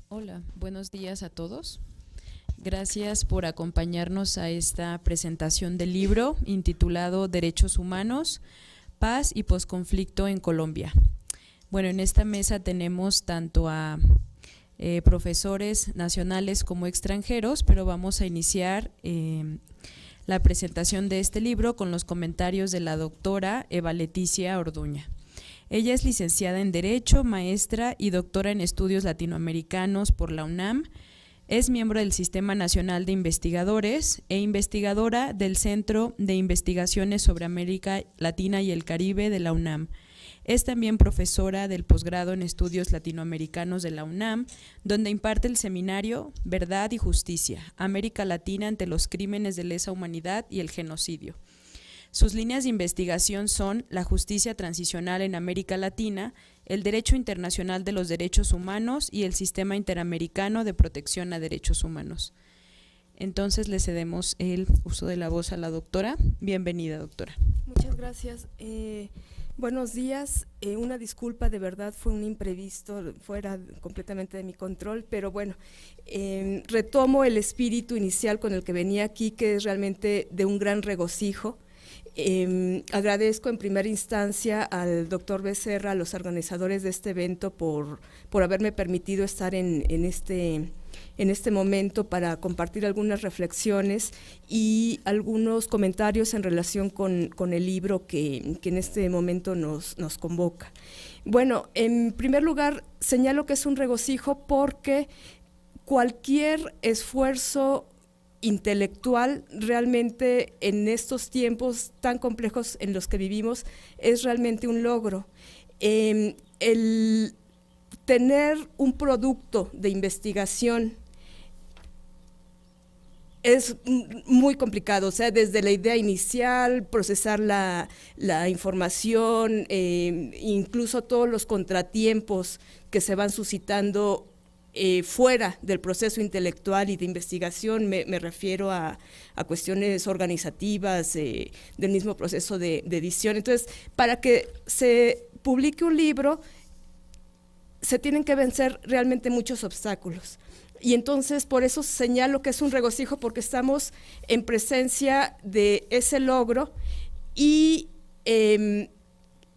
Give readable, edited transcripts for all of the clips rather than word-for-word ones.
Hola, buenos días a todos. Gracias por acompañarnos a esta presentación del libro intitulado Derechos Humanos, Paz y Posconflicto en Colombia. Bueno, en esta mesa tenemos tanto a profesores nacionales como extranjeros, pero vamos a iniciar la presentación de este libro con los comentarios de la doctora Eva Leticia Orduña. Ella es licenciada en Derecho, maestra y doctora en Estudios Latinoamericanos por la UNAM. Es miembro del Sistema Nacional de Investigadores e investigadora del Centro de Investigaciones sobre América Latina y el Caribe de la UNAM. Es también profesora del posgrado en Estudios Latinoamericanos de la UNAM, donde imparte el seminario Verdad y Justicia, América Latina ante los crímenes de lesa humanidad y el genocidio. Sus líneas de investigación son la justicia transicional en América Latina, el derecho internacional de los derechos humanos y el sistema interamericano de protección a derechos humanos. Entonces le cedemos el uso de la voz a la doctora. Bienvenida, doctora. Muchas gracias. Buenos días. Una disculpa, de verdad fue un imprevisto, fuera completamente de mi control, pero bueno, retomo el espíritu inicial con el que venía aquí, que es realmente de un gran regocijo. Agradezco en primera instancia al doctor Becerra, a los organizadores de este evento por haberme permitido estar en este momento para compartir algunas reflexiones y algunos comentarios en relación con el libro que en este momento nos convoca. Bueno, en primer lugar señalo que es un regocijo porque cualquier esfuerzo intelectual realmente en estos tiempos tan complejos en los que vivimos es realmente un logro. El tener un producto de investigación es muy complicado, o sea, desde la idea inicial, procesar la información, incluso todos los contratiempos que se van suscitando fuera del proceso intelectual y de investigación, me refiero a cuestiones organizativas, del mismo proceso de edición. Entonces, para que se publique un libro, se tienen que vencer realmente muchos obstáculos. Y entonces, por eso señalo que es un regocijo, porque estamos en presencia de ese logro y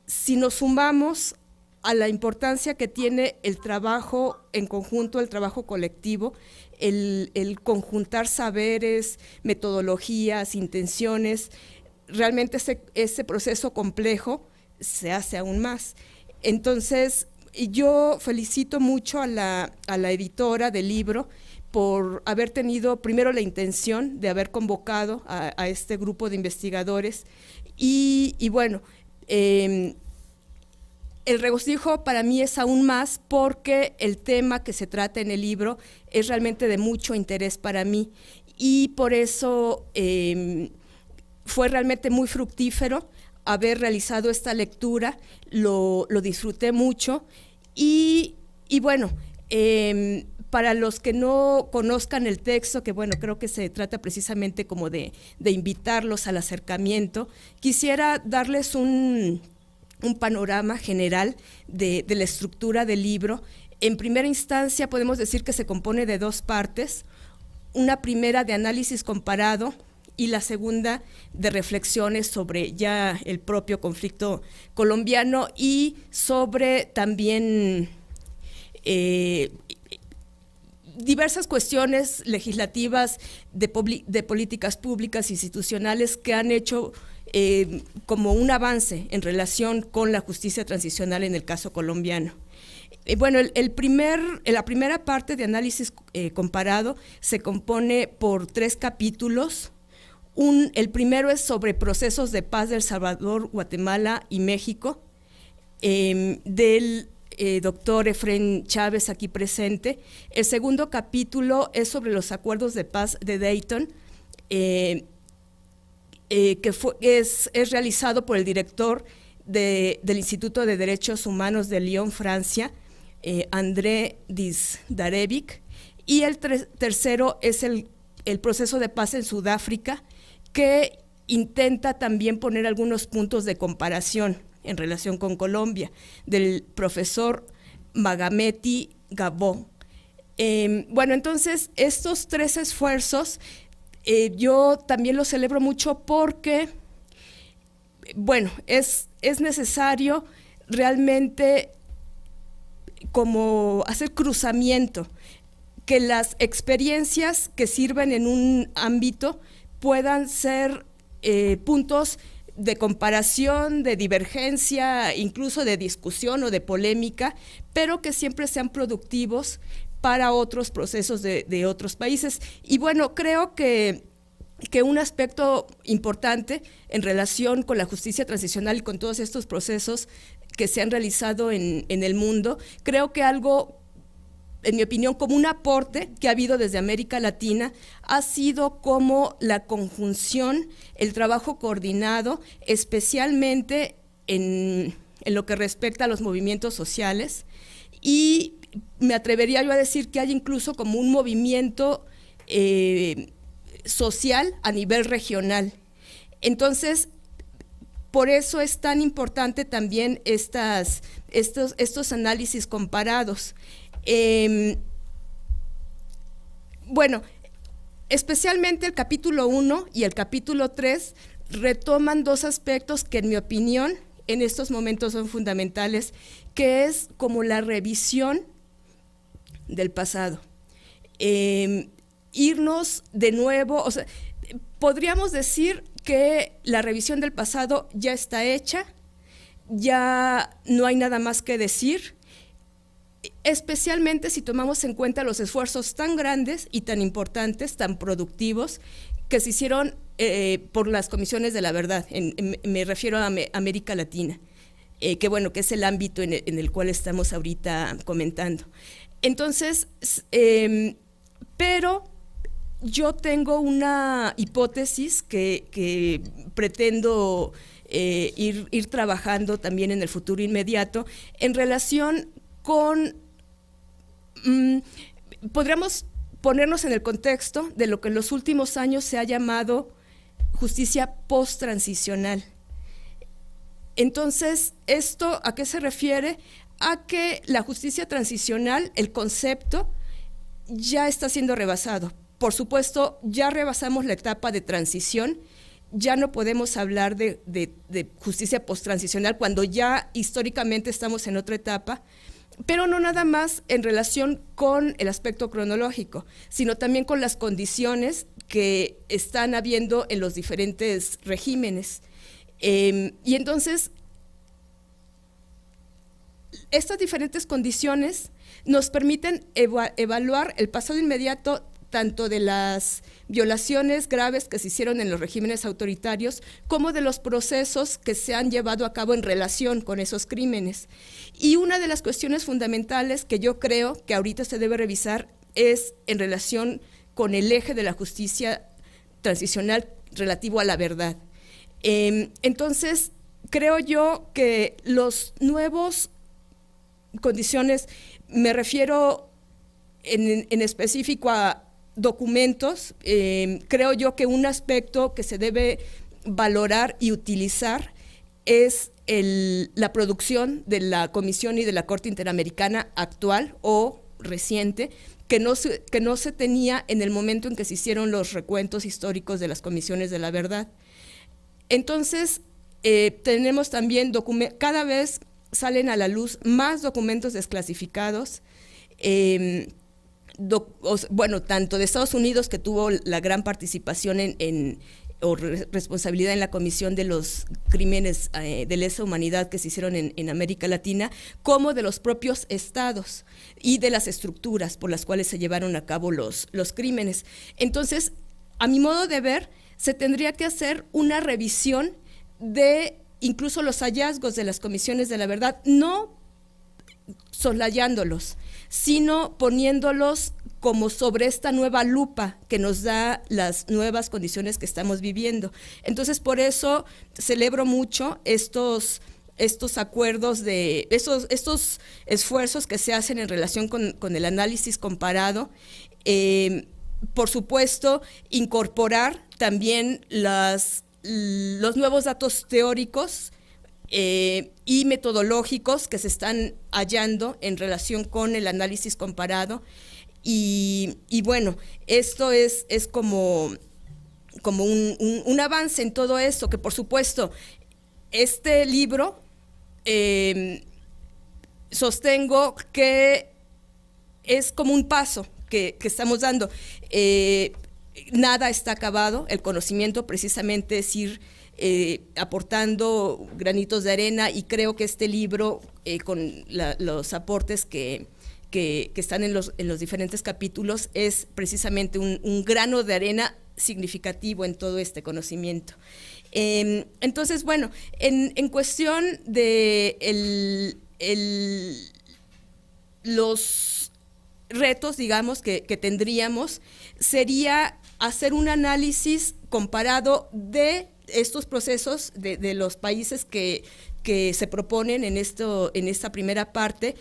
si nos sumamos a la importancia que tiene el trabajo en conjunto, el trabajo colectivo, el conjuntar saberes, metodologías, intenciones, realmente ese proceso complejo se hace aún más. Entonces, yo felicito mucho a la editora del libro por haber tenido primero la intención de haber convocado a este grupo de investigadores y bueno, el regocijo para mí es aún más porque el tema que se trata en el libro es realmente de mucho interés para mí y por eso fue realmente muy fructífero haber realizado esta lectura, lo disfruté mucho y bueno, para los que no conozcan el texto, que bueno, creo que se trata precisamente como de invitarlos al acercamiento, quisiera darles un panorama general de la estructura del libro. En primera instancia podemos decir que se compone de dos partes, una primera de análisis comparado y la segunda de reflexiones sobre ya el propio conflicto colombiano y sobre también diversas cuestiones legislativas de políticas públicas institucionales que han hecho como un avance en relación con la justicia transicional en el caso colombiano. Bueno, la primera parte de análisis comparado se compone por 3 capítulos. El primero es sobre procesos de paz de El Salvador, Guatemala y México, del doctor Efrén Chávez aquí presente. El segundo capítulo es sobre los acuerdos de paz de Dayton, que es realizado por el director del Instituto de Derechos Humanos de Lyon, Francia, André Dizdarevic, y el tercero es el proceso de paz en Sudáfrica, que intenta también poner algunos puntos de comparación en relación con Colombia, del profesor Magameti Gabó. Bueno, entonces estos 3 esfuerzos yo también los celebro mucho porque, bueno, es necesario realmente como hacer cruzamiento, que las experiencias que sirven en un ámbito puedan ser puntos de comparación, de divergencia, incluso de discusión o de polémica, pero que siempre sean productivos para otros procesos de otros países. Y bueno, creo que un aspecto importante en relación con la justicia transicional y con todos estos procesos que se han realizado en el mundo, creo que algo, en mi opinión, como un aporte que ha habido desde América Latina, ha sido como la conjunción, el trabajo coordinado, especialmente en lo que respecta a los movimientos sociales, y me atrevería yo a decir que hay incluso como un movimiento social a nivel regional. Entonces, por eso es tan importante también estos análisis comparados. Bueno, especialmente el capítulo 1 y el capítulo 3 retoman 2 aspectos que, en mi opinión, en estos momentos son fundamentales, que es como la revisión del pasado. Irnos de nuevo, o sea, podríamos decir que la revisión del pasado ya está hecha, ya no hay nada más que decir, especialmente si tomamos en cuenta los esfuerzos tan grandes y tan importantes, tan productivos, que se hicieron por las comisiones de la verdad, me refiero a América Latina, que bueno, que es el ámbito en el cual estamos ahorita comentando. Entonces, pero yo tengo una hipótesis que pretendo ir trabajando también en el futuro inmediato en relación con, podríamos ponernos en el contexto de lo que en los últimos años se ha llamado justicia post-transicional. Entonces, ¿esto a qué se refiere? A que la justicia transicional, el concepto, ya está siendo rebasado. Por supuesto, ya rebasamos la etapa de transición, ya no podemos hablar de justicia post-transicional cuando ya históricamente estamos en otra etapa, pero no nada más en relación con el aspecto cronológico, sino también con las condiciones que están habiendo en los diferentes regímenes. Y entonces, estas diferentes condiciones nos permiten evaluar el pasado inmediato tanto de las violaciones graves que se hicieron en los regímenes autoritarios como de los procesos que se han llevado a cabo en relación con esos crímenes. Y una de las cuestiones fundamentales que yo creo que ahorita se debe revisar es en relación con el eje de la justicia transicional relativo a la verdad. Entonces, creo yo que los nuevos condiciones, me refiero en específico a documentos, creo yo que un aspecto que se debe valorar y utilizar es la producción de la Comisión y de la Corte Interamericana actual o reciente, que no se tenía en el momento en que se hicieron los recuentos históricos de las comisiones de la verdad. Entonces, tenemos también cada vez salen a la luz más documentos desclasificados, bueno, tanto de Estados Unidos, que tuvo la gran participación o responsabilidad en la comisión de los crímenes de lesa humanidad que se hicieron en América Latina, como de los propios estados y de las estructuras por las cuales se llevaron a cabo los crímenes. Entonces, a mi modo de ver, se tendría que hacer una revisión de incluso los hallazgos de las comisiones de la verdad, no soslayándolos, sino poniéndolos como sobre esta nueva lupa que nos da las nuevas condiciones que estamos viviendo. Entonces, por eso celebro mucho estos acuerdos, estos esfuerzos que se hacen en relación con el análisis comparado. Por supuesto, incorporar también los nuevos datos teóricos y metodológicos que se están hallando en relación con el análisis comparado. Y bueno, esto es como un avance en todo esto, que por supuesto, este libro sostengo que es como un paso que estamos dando. Nada está acabado, el conocimiento precisamente es ir aportando granitos de arena, y creo que este libro, con los aportes que están en los diferentes capítulos, es precisamente un grano de arena significativo en todo este conocimiento. Entonces, bueno, en cuestión de los retos, digamos, que tendríamos, sería hacer un análisis comparado de estos procesos de los países que se proponen en esta primera parte,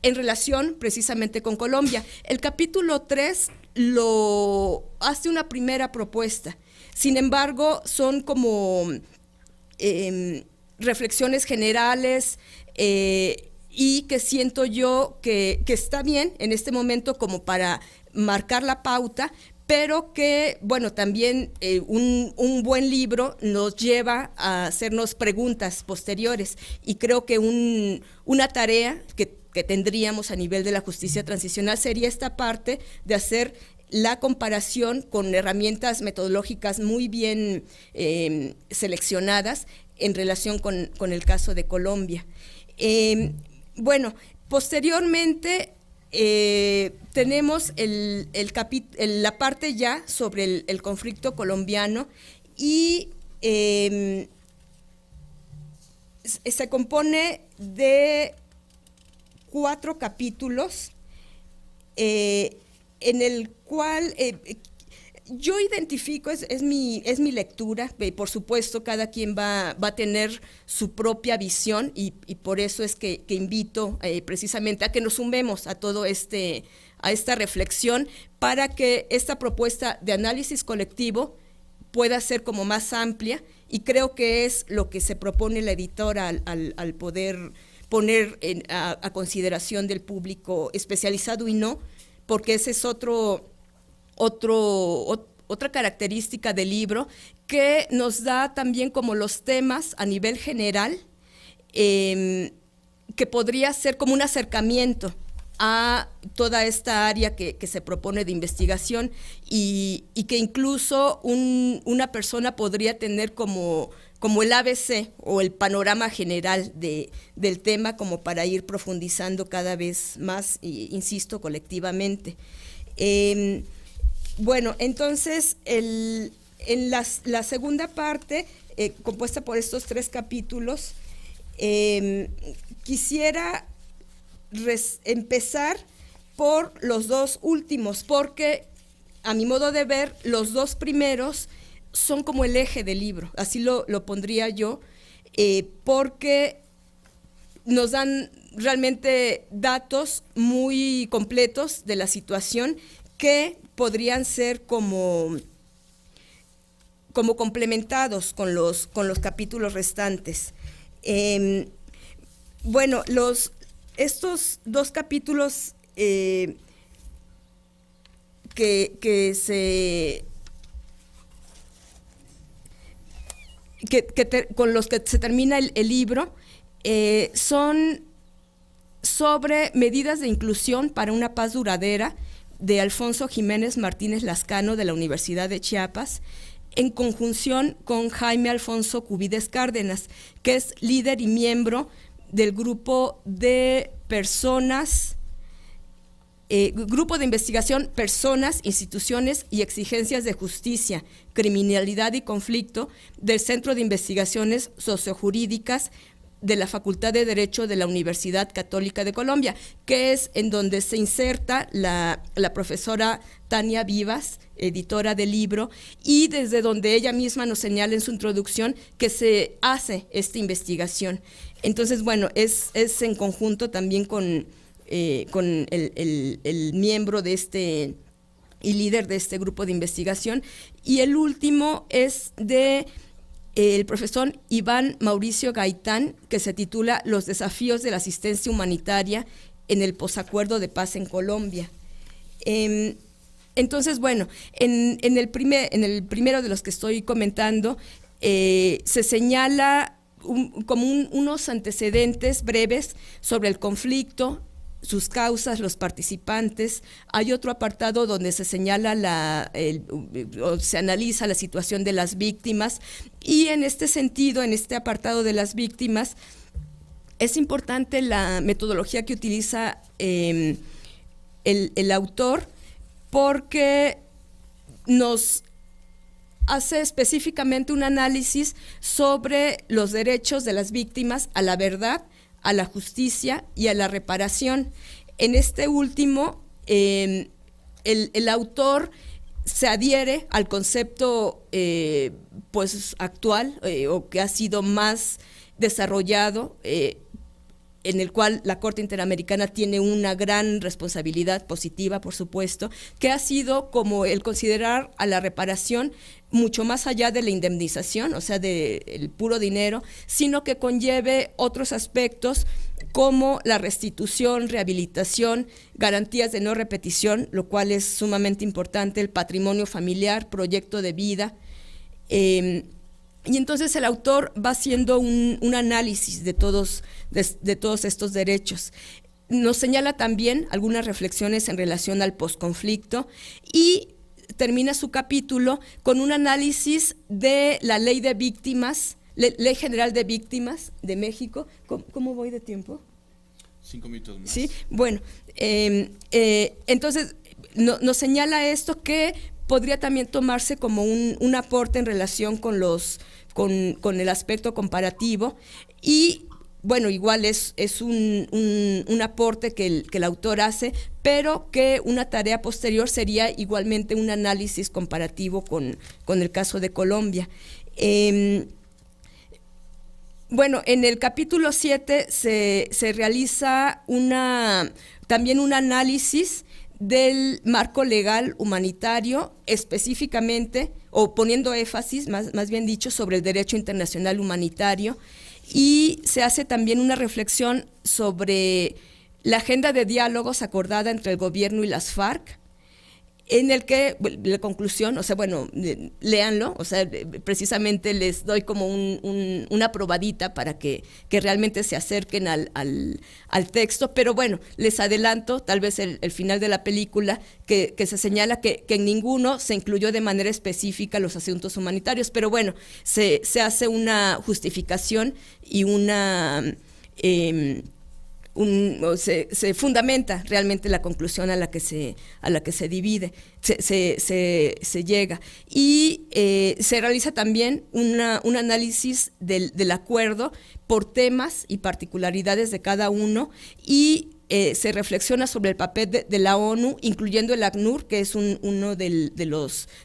en relación precisamente con Colombia. El capítulo 3 lo hace una primera propuesta, sin embargo, son como reflexiones generales, y que siento yo que está bien en este momento como para marcar la pauta, pero que, bueno, también un buen libro nos lleva a hacernos preguntas posteriores, y creo que una tarea que tendríamos a nivel de la justicia transicional sería esta parte de hacer la comparación con herramientas metodológicas muy bien seleccionadas en relación con el caso de Colombia. Bueno, posteriormente tenemos la parte ya sobre el conflicto colombiano, y se compone de 4 capítulos, en el cual yo identifico, es mi lectura, por supuesto cada quien va a tener su propia visión, y por eso es que invito precisamente a que nos sumemos a a esta reflexión, para que esta propuesta de análisis colectivo pueda ser como más amplia, y creo que es lo que se propone la editora al poder poner a consideración del público especializado y no, porque ese es otra característica del libro, que nos da también como los temas a nivel general, que podría ser como un acercamiento a toda esta área que se propone de investigación, y que incluso una persona podría tener como el ABC o el panorama general del tema, como para ir profundizando cada vez más, insisto, colectivamente. Bueno, entonces, en la segunda parte, compuesta por estos 3 capítulos, quisiera empezar por los 2 últimos, porque a mi modo de ver, los 2 primeros son como el eje del libro, así lo pondría yo, porque nos dan realmente datos muy completos de la situación, que podrían ser como complementados con los capítulos restantes. Bueno, estos 2 capítulos con los que se termina el libro, son sobre medidas de inclusión para una paz duradera, de Alfonso Jiménez Martínez Lascano, de la Universidad de Chiapas, en conjunción con Jaime Alfonso Cubides Cárdenas, que es líder y miembro del grupo de Grupo de Investigación Personas, Instituciones y Exigencias de Justicia, Criminalidad y Conflicto, del Centro de Investigaciones Sociojurídicas de la Facultad de Derecho de la Universidad Católica de Colombia, que es en donde se inserta la profesora Tania Vivas, editora del libro, y desde donde ella misma nos señala en su introducción que se hace esta investigación. Entonces, bueno, es en conjunto también con el miembro de y líder de este grupo de investigación. Y el último es de el profesor Iván Mauricio Gaitán, que se titula Los desafíos de la asistencia humanitaria en el posacuerdo de paz en Colombia. Entonces, bueno, en el primero de los que estoy comentando, se señala unos antecedentes breves sobre el conflicto, sus causas, los participantes. Hay otro apartado donde se señala se analiza la situación de las víctimas, y en este sentido, en este apartado de las víctimas, es importante la metodología que utiliza el autor, porque nos hace específicamente un análisis sobre los derechos de las víctimas a la verdad, a la justicia y a la reparación. En este último, el autor se adhiere al concepto pues actual, o que ha sido más desarrollado, en el cual la Corte Interamericana tiene una gran responsabilidad positiva, por supuesto, que ha sido como el considerar a la reparación mucho más allá de la indemnización, o sea, del puro dinero, sino que conlleve otros aspectos como la restitución, rehabilitación, garantías de no repetición, lo cual es sumamente importante, el patrimonio familiar, proyecto de vida. Y entonces el autor va haciendo un análisis de todos estos derechos. Nos señala también algunas reflexiones en relación al posconflicto, y termina su capítulo con un análisis de la Ley de Víctimas, Ley General de Víctimas de México. ¿Cómo voy de tiempo? 5 minutos más. Sí, bueno, entonces nos señala esto, que podría también tomarse como un aporte en relación con el aspecto comparativo, y bueno, igual es un aporte que el autor hace, pero que una tarea posterior sería igualmente un análisis comparativo con el caso de Colombia. Bueno, en el capítulo 7 se realiza también un análisis del marco legal humanitario, específicamente, o poniendo énfasis, más bien dicho, sobre el derecho internacional humanitario, y se hace también una reflexión sobre la agenda de diálogos acordada entre el gobierno y las FARC, en el que, la conclusión, o sea, bueno, léanlo, o sea, precisamente les doy como una probadita para que realmente se acerquen al texto, pero bueno, les adelanto tal vez el final de la película, que se señala que en ninguno se incluyó de manera específica los asuntos humanitarios, pero bueno, se hace una justificación y se fundamenta realmente la conclusión a la que se llega, y se realiza también un análisis del acuerdo por temas y particularidades de cada uno, y se reflexiona sobre el papel de la ONU, incluyendo el ACNUR, que es uno de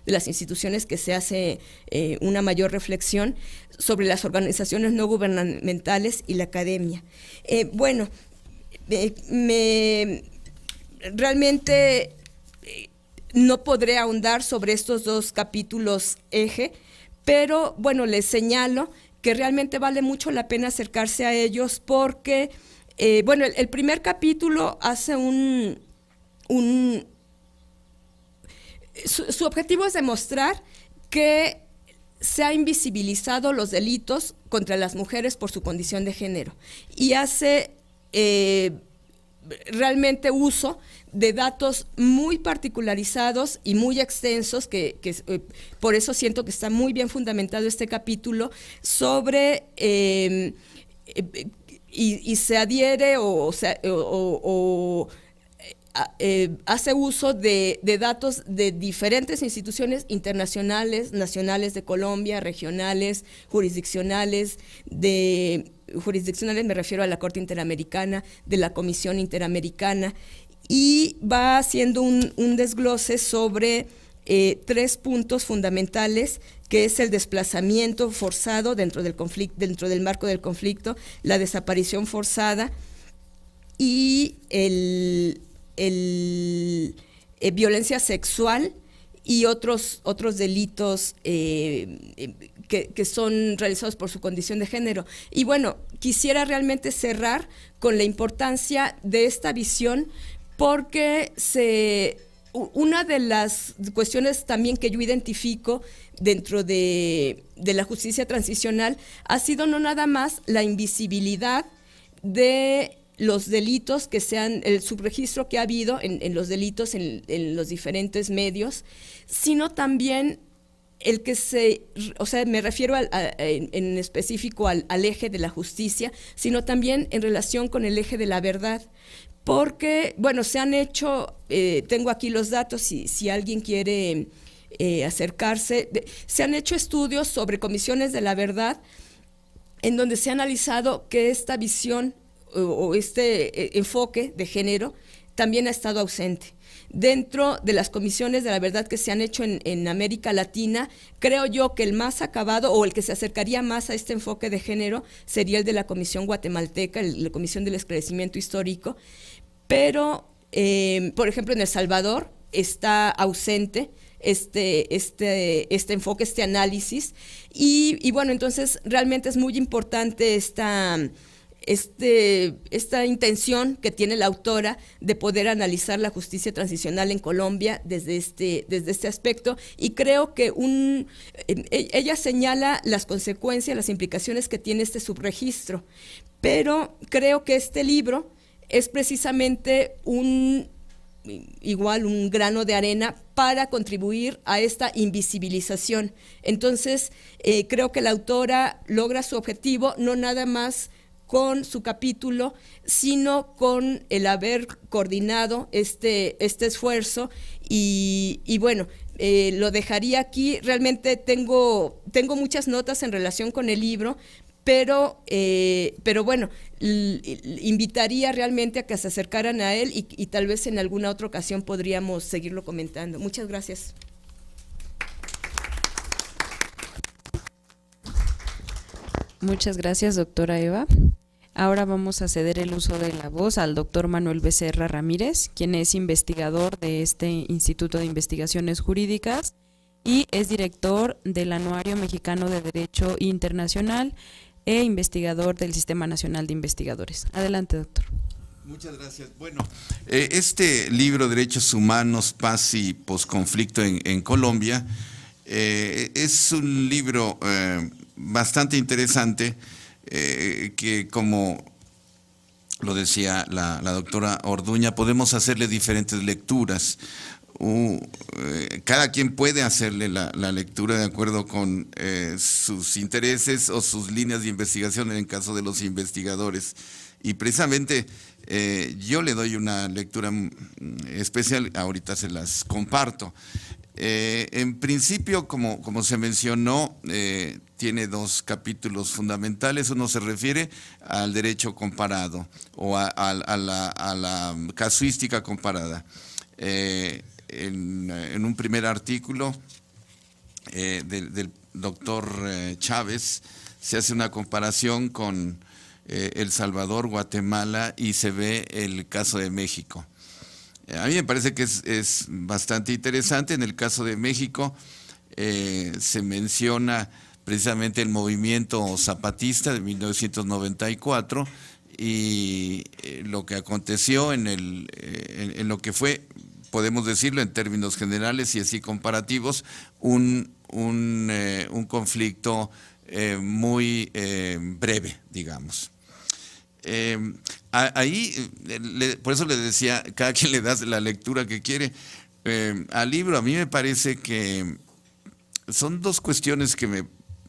las instituciones que se hace una mayor reflexión sobre las organizaciones no gubernamentales y la academia. Bueno, realmente no podré ahondar sobre estos dos capítulos eje, pero bueno, les señalo que realmente vale mucho la pena acercarse a ellos, porque bueno, el primer capítulo hace su objetivo es demostrar que se ha invisibilizado los delitos contra las mujeres por su condición de género, y hace realmente uso de datos muy particularizados y muy extensos, que por eso siento que está muy bien fundamentado este capítulo, sobre y se adhiere hace uso de datos de diferentes instituciones internacionales, nacionales de Colombia, regionales, jurisdiccionales me refiero a la Corte Interamericana, de la Comisión Interamericana, y va haciendo un desglose sobre 3 puntos fundamentales, que es el desplazamiento forzado dentro del marco del conflicto, la desaparición forzada y violencia sexual y otros delitos que son realizados por su condición de género. Y bueno, quisiera realmente cerrar con la importancia de esta visión, porque una de las cuestiones también que yo identifico dentro de la justicia transicional ha sido no nada más la invisibilidad de los delitos el subregistro que ha habido en los delitos en los diferentes medios, sino también el que me refiero en específico al eje de la justicia, sino también en relación con el eje de la verdad. Porque, bueno, se han hecho, tengo aquí los datos, si alguien quiere acercarse, se han hecho estudios sobre comisiones de la verdad en donde se ha analizado que esta visión o este enfoque de género también ha estado ausente. Dentro de las comisiones de la verdad que se han hecho en América Latina, creo yo que el más acabado o el que se acercaría más a este enfoque de género sería el de la Comisión Guatemalteca, la Comisión del Esclarecimiento Histórico, pero, por ejemplo, en El Salvador está ausente este enfoque, este análisis, y bueno, entonces realmente es muy importante esta intención que tiene la autora de poder analizar la justicia transicional en Colombia desde este aspecto, y creo que ella señala las consecuencias, las implicaciones que tiene este subregistro, pero creo que este libro es precisamente un grano de arena para contribuir a esta invisibilización. Entonces, creo que la autora logra su objetivo no nada más con su capítulo, sino con el haber coordinado este esfuerzo, y bueno, lo dejaría aquí. Realmente tengo muchas notas en relación con el libro, pero bueno, invitaría realmente a que se acercaran a él, y tal vez en alguna otra ocasión podríamos seguirlo comentando. Muchas gracias. Muchas gracias, doctora Eva. Ahora vamos a ceder el uso de la voz al doctor Manuel Becerra Ramírez, quien es investigador de este Instituto de Investigaciones Jurídicas y es director del Anuario Mexicano de Derecho Internacional e investigador del Sistema Nacional de Investigadores. Adelante, doctor. Muchas gracias. Bueno, este libro, Derechos Humanos, Paz y Posconflicto en Colombia, es un libro bastante interesante, que, como lo decía la doctora Orduña, podemos hacerle diferentes lecturas. Cada quien puede hacerle la lectura de acuerdo con sus intereses o sus líneas de investigación en el caso de los investigadores. Y precisamente yo le doy una lectura especial, ahorita se las comparto. En principio, como se mencionó, tiene dos capítulos fundamentales. Uno se refiere al derecho comparado o a la casuística comparada. En un primer artículo del doctor Chávez se hace una comparación con El Salvador, Guatemala, y se ve el caso de México. A mí me parece que es bastante interesante. En el caso de México se menciona precisamente el movimiento zapatista de 1994 y lo que aconteció en lo que fue, podemos decirlo en términos generales y así comparativos, un conflicto muy breve, digamos. Ahí, por eso le decía, cada quien le da la lectura que quiere. Al libro, a mí me parece que son dos cuestiones que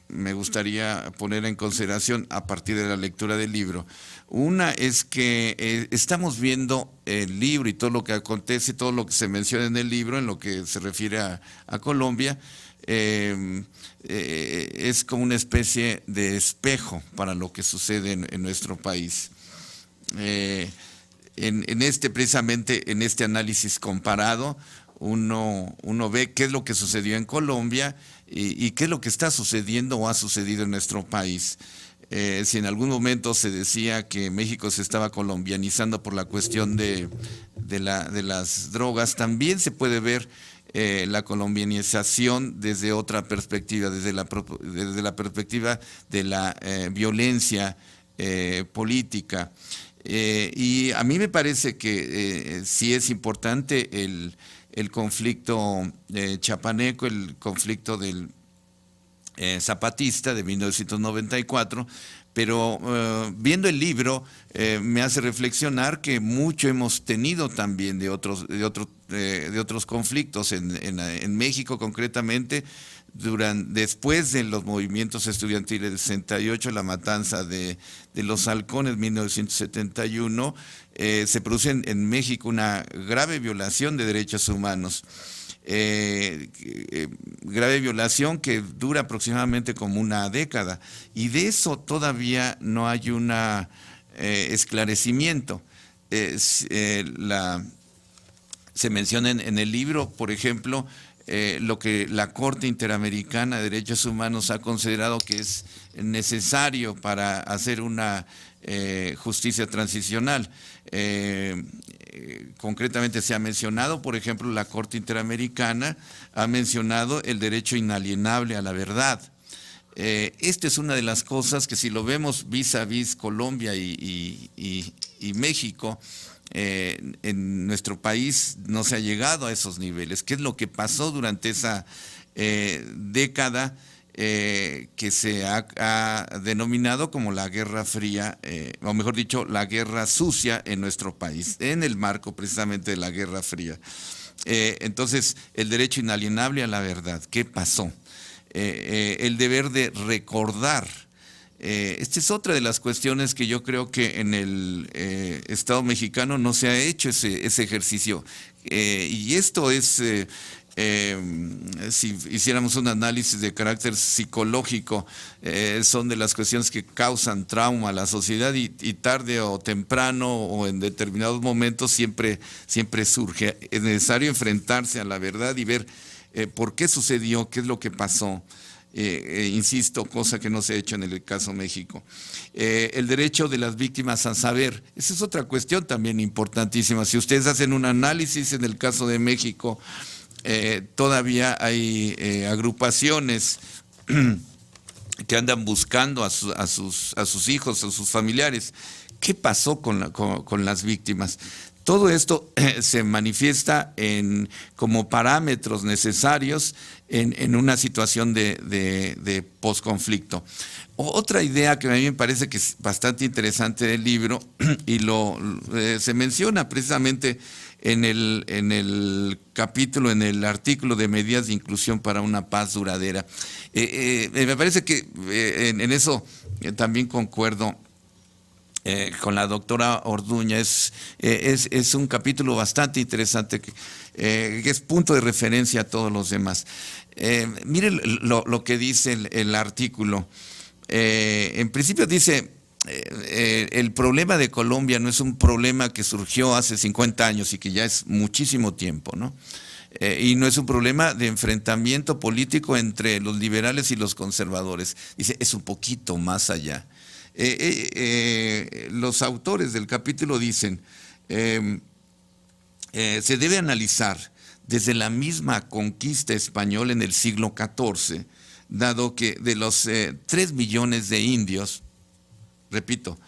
me gustaría poner en consideración a partir de la lectura del libro. Una es que estamos viendo el libro y todo lo que acontece, todo lo que se menciona en el libro, en lo que se refiere a Colombia, es como una especie de espejo para lo que sucede en nuestro país. Precisamente en este análisis comparado, uno ve qué es lo que sucedió en Colombia y qué es lo que está sucediendo o ha sucedido en nuestro país. Si en algún momento se decía que México se estaba colombianizando por la cuestión de las drogas, también se puede ver la colombianización desde otra perspectiva, desde la perspectiva de la violencia política. Y a mí me parece que sí es importante el conflicto chapaneco, el conflicto del zapatista de 1994, pero viendo el libro me hace reflexionar que mucho hemos tenido también de otros conflictos en México concretamente. Después de los movimientos estudiantiles del 68, la matanza de los halcones 1971, se produce en México una grave violación de derechos humanos. Grave violación que dura aproximadamente como una década, y de eso todavía no hay un esclarecimiento. Se menciona en el libro, por ejemplo, lo que la Corte Interamericana de Derechos Humanos ha considerado que es necesario para hacer una justicia transicional. Concretamente se ha mencionado, por ejemplo, la Corte Interamericana ha mencionado el derecho inalienable a la verdad. Esta es una de las cosas que, si lo vemos vis a vis Colombia y México, en nuestro país no se ha llegado a esos niveles. ¿Qué es lo que pasó durante esa década que se ha denominado como la Guerra Fría, o mejor dicho, la Guerra Sucia en nuestro país, en el marco precisamente de la Guerra Fría? Entonces, el derecho inalienable a la verdad, ¿qué pasó? El deber de recordar. Esta es otra de las cuestiones que yo creo que en el Estado mexicano no se ha hecho ese ejercicio. Y esto es, si hiciéramos un análisis de carácter psicológico, son de las cuestiones que causan trauma a la sociedad, y tarde o temprano o en determinados momentos siempre surge. Es necesario enfrentarse a la verdad y ver por qué sucedió, qué es lo que pasó. Insisto, cosa que no se ha hecho en el caso México. El derecho de las víctimas a saber, esa es otra cuestión también importantísima. Si ustedes hacen un análisis en el caso de México, todavía hay agrupaciones que andan buscando a sus hijos, a sus familiares. ¿Qué pasó con las víctimas? Todo esto se manifiesta como parámetros necesarios en una situación de posconflicto. Otra idea que a mí me parece que es bastante interesante del libro, y se menciona precisamente en el capítulo, en el artículo de medidas de inclusión para una paz duradera. Me parece que en eso también concuerdo con la doctora Orduña. Es un capítulo bastante interesante que es punto de referencia a todos los demás. Miren lo que dice el artículo. En principio dice, el problema de Colombia no es un problema que surgió hace 50 años y que ya es muchísimo tiempo, ¿no? Y no es un problema de enfrentamiento político entre los liberales y los conservadores. Dice, es un poquito más allá. Los autores del capítulo dicen, se debe analizar desde la misma conquista española en el siglo XIV, dado que de los 3 millones de indios, repito,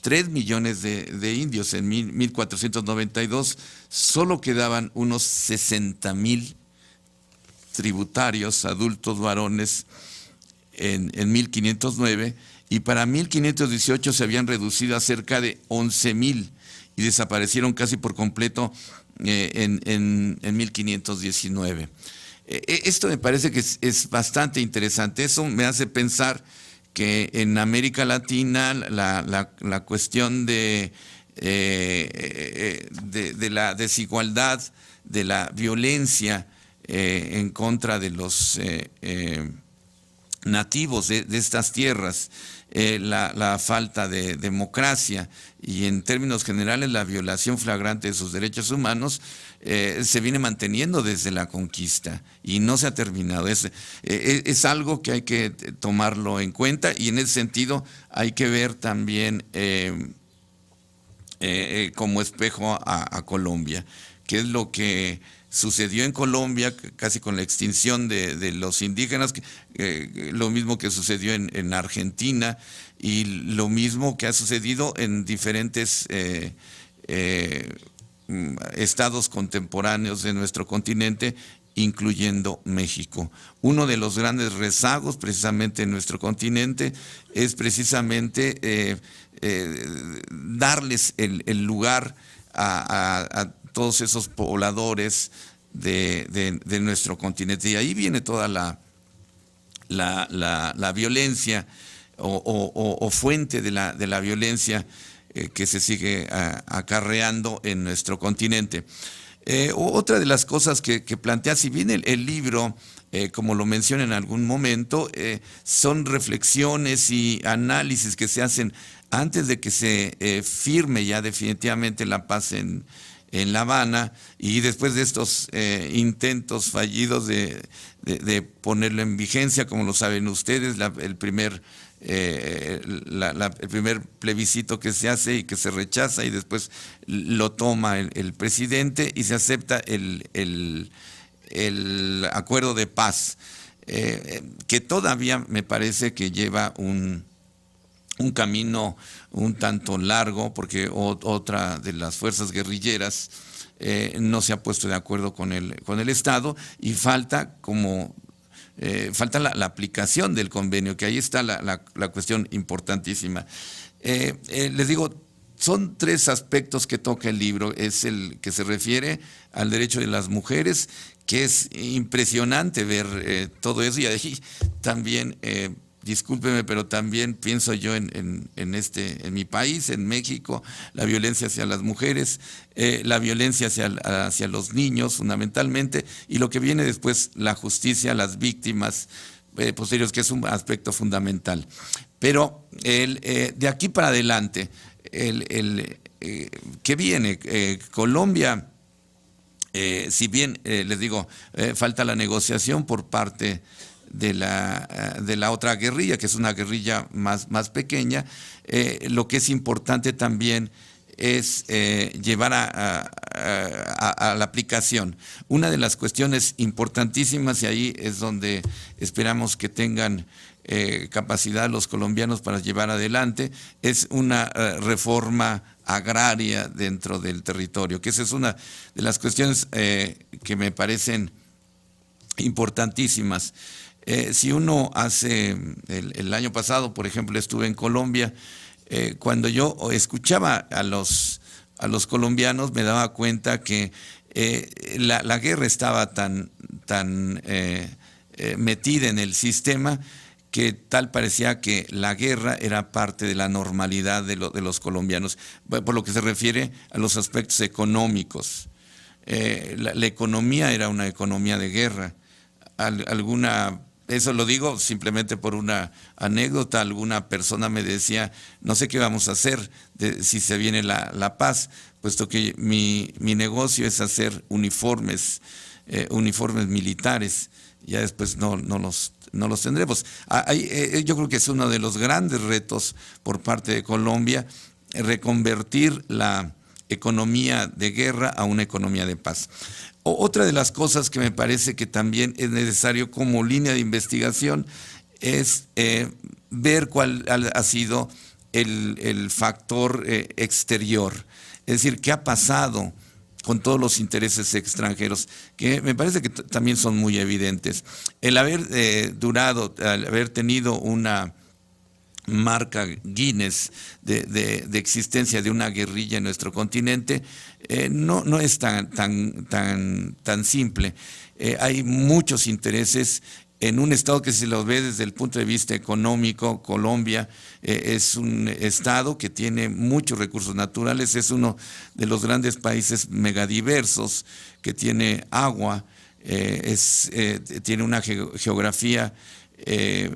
3 millones de indios en 1492, solo quedaban unos 60,000 tributarios, adultos varones, en 1509, y para 1518 se habían reducido a cerca de 11,000 y desaparecieron casi por completo en 1519. Esto me parece que es bastante interesante. Eso me hace pensar que en América Latina la cuestión de la desigualdad, de la violencia en contra de los nativos de estas tierras, la falta de democracia y, en términos generales, la violación flagrante de sus derechos humanos se viene manteniendo desde la conquista y no se ha terminado. Es algo que hay que tomarlo en cuenta, y en ese sentido hay que ver también como espejo a Colombia, que es lo que sucedió en Colombia, casi con la extinción de los indígenas, lo mismo que sucedió en Argentina y lo mismo que ha sucedido en diferentes estados contemporáneos de nuestro continente, incluyendo México. Uno de los grandes rezagos precisamente en nuestro continente es precisamente darles el lugar a todos esos pobladores de nuestro continente. Y ahí viene toda la violencia o fuente de la violencia que se sigue acarreando en nuestro continente. Otra de las cosas que plantea, si bien el libro, como lo menciona en algún momento, son reflexiones y análisis que se hacen antes de que se firme ya definitivamente la paz en La Habana, y después de estos intentos fallidos de ponerlo en vigencia, como lo saben ustedes, el primer plebiscito que se hace y que se rechaza, y después lo toma el presidente y se acepta el acuerdo de paz, que todavía me parece que lleva un camino un tanto largo, porque otra de las fuerzas guerrilleras no se ha puesto de acuerdo con el Estado, y falta la aplicación del convenio, que ahí está la cuestión importantísima. Les digo, son 3 aspectos que toca el libro. Es el que se refiere al derecho de las mujeres, que es impresionante ver todo eso, y ahí también discúlpeme, pero también pienso yo en mi país, en México, la violencia hacia las mujeres, la violencia hacia los niños fundamentalmente, y lo que viene después, la justicia a las víctimas posteriores, que es un aspecto fundamental. Pero de aquí para adelante, ¿qué viene? Colombia, si bien les digo, falta la negociación por parte de la otra guerrilla, que es una guerrilla más pequeña, lo que es importante también es llevar a la aplicación. Una de las cuestiones importantísimas, y ahí es donde esperamos que tengan capacidad los colombianos para llevar adelante, es una reforma agraria dentro del territorio, que esa es una de las cuestiones que me parecen importantísimas. Si uno hace, el año pasado, por ejemplo, estuve en Colombia, cuando yo escuchaba a los colombianos, me daba cuenta que la guerra estaba tan metida en el sistema, que tal parecía que la guerra era parte de la normalidad de los colombianos, por lo que se refiere a los aspectos económicos. La economía era una economía de guerra. Eso lo digo simplemente por una anécdota. Alguna persona me decía, no sé qué vamos a hacer si se viene la paz, puesto que mi negocio es hacer uniformes militares. Ya después no los tendremos. Yo creo que es uno de los grandes retos por parte de Colombia, reconvertir la economía de guerra a una economía de paz. Otra de las cosas que me parece que también es necesario como línea de investigación es ver cuál ha sido el factor exterior, es decir, qué ha pasado con todos los intereses extranjeros, que me parece que también son muy evidentes. El haber al haber tenido una marca Guinness de existencia de una guerrilla en nuestro continente, no es tan simple. Hay muchos intereses en un estado que, si lo ve desde el punto de vista económico, Colombia es un estado que tiene muchos recursos naturales, es uno de los grandes países megadiversos, que tiene agua, tiene una geografía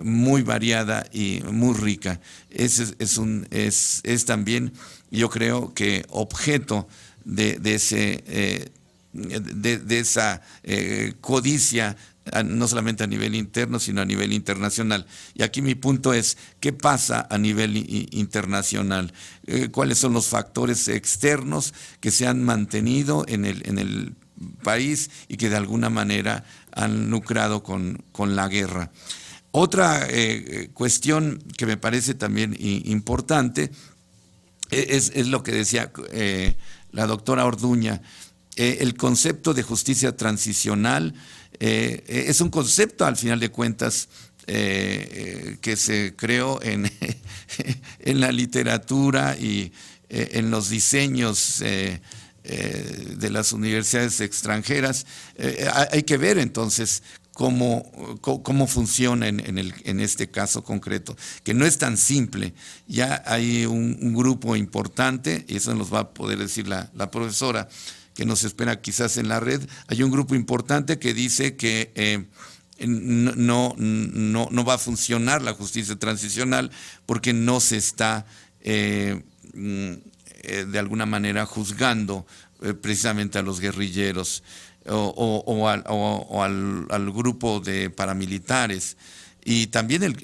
muy variada y muy rica. Es también, yo creo que, objeto de esa codicia, no solamente a nivel interno, sino a nivel internacional. Y aquí mi punto es, ¿qué pasa a nivel internacional? ¿Cuáles son los factores externos que se han mantenido en el país y que de alguna manera han lucrado con la guerra. Otra cuestión que me parece también importante es lo que decía la doctora Orduña. El concepto de justicia transicional es un concepto, al final de cuentas, que se creó en la literatura y en los diseños de las universidades extranjeras. Hay que ver entonces cómo funciona en este caso concreto, que no es tan simple. Ya hay un grupo importante, y eso nos va a poder decir la profesora que nos espera quizás en la red. Hay un grupo importante que dice que no va a funcionar la justicia transicional porque no se está de alguna manera juzgando precisamente a los guerrilleros o al grupo de paramilitares, y también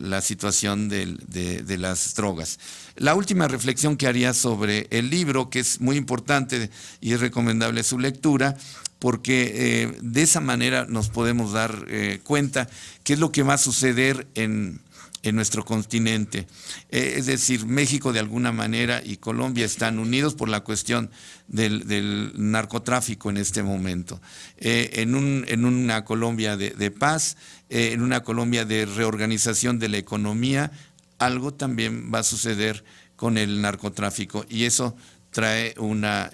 la situación de las drogas. La última reflexión que haría sobre el libro, que es muy importante y es recomendable su lectura, porque de esa manera nos podemos dar cuenta qué es lo que va a suceder en nuestro continente. Es decir, México de alguna manera y Colombia están unidos por la cuestión del narcotráfico en este momento. En una Colombia de paz, en una Colombia de reorganización de la economía, algo también va a suceder con el narcotráfico, y eso trae una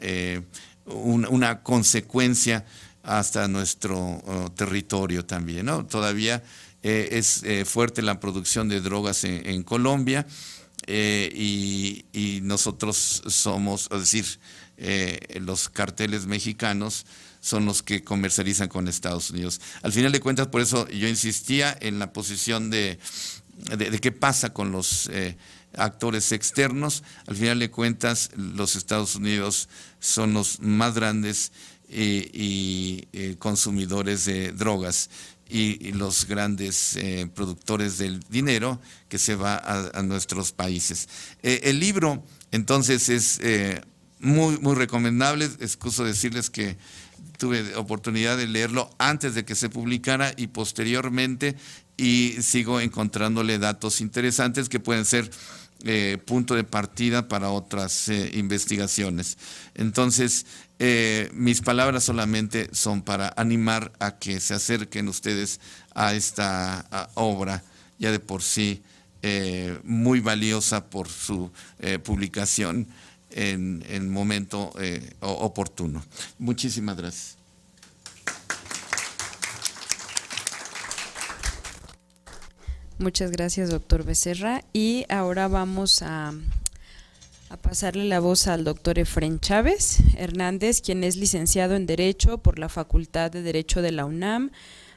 consecuencia hasta nuestro territorio también, ¿no? Todavía es fuerte la producción de drogas en Colombia, y nosotros somos, es decir, los carteles mexicanos son los que comercializan con Estados Unidos. Al final de cuentas, por eso yo insistía en la posición de qué pasa con los actores externos. Al final de cuentas, los Estados Unidos son los más grandes y consumidores de drogas, y los grandes productores del dinero que se va a nuestros países. El libro, entonces, es muy, muy recomendable. Excuso decirles que tuve oportunidad de leerlo antes de que se publicara y posteriormente, y sigo encontrándole datos interesantes que pueden ser punto de partida para otras investigaciones. Entonces, mis palabras solamente son para animar a que se acerquen ustedes a esta obra, ya de por sí muy valiosa por su publicación en el momento oportuno. Muchísimas gracias. Muchas gracias, doctor Becerra. Y ahora vamos a pasarle la voz al doctor Efrén Chávez Hernández, quien es licenciado en Derecho por la Facultad de Derecho de la UNAM,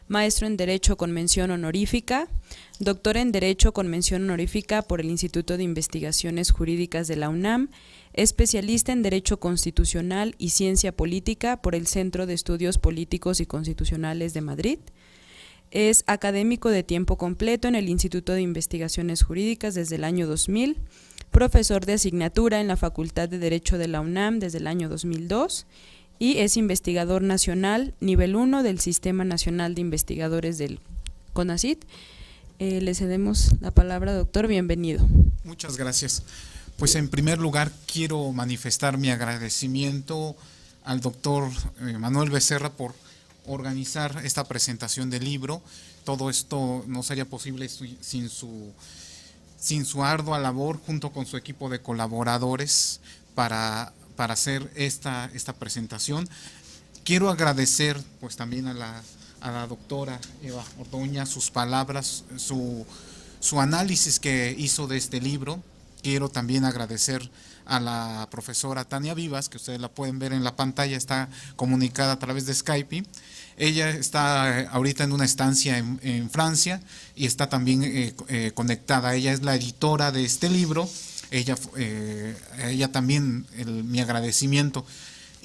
maestro en Derecho con mención honorífica, doctor en Derecho con mención honorífica por el Instituto de Investigaciones Jurídicas de la UNAM, especialista en Derecho Constitucional y Ciencia Política por el Centro de Estudios Políticos y Constitucionales de Madrid. Es académico de tiempo completo en el Instituto de Investigaciones Jurídicas desde el año 2000, profesor de asignatura en la Facultad de Derecho de la UNAM desde el año 2002 y es investigador nacional nivel 1 del Sistema Nacional de Investigadores del CONACYT. Le cedemos la palabra, doctor, bienvenido. Muchas gracias. Pues en primer lugar quiero manifestar mi agradecimiento al doctor Manuel Becerra por organizar esta presentación del libro. Todo esto no sería posible sin su ardua labor junto con su equipo de colaboradores para hacer esta presentación. Quiero agradecer pues también a la doctora Eva Orduña sus palabras, su análisis que hizo de este libro. Quiero también agradecer a la profesora Tania Vivas, que ustedes la pueden ver en la pantalla, está comunicada a través de Skype. Ella está ahorita en una estancia en Francia y está también conectada. Ella es la editora de este libro. Ella también, mi agradecimiento.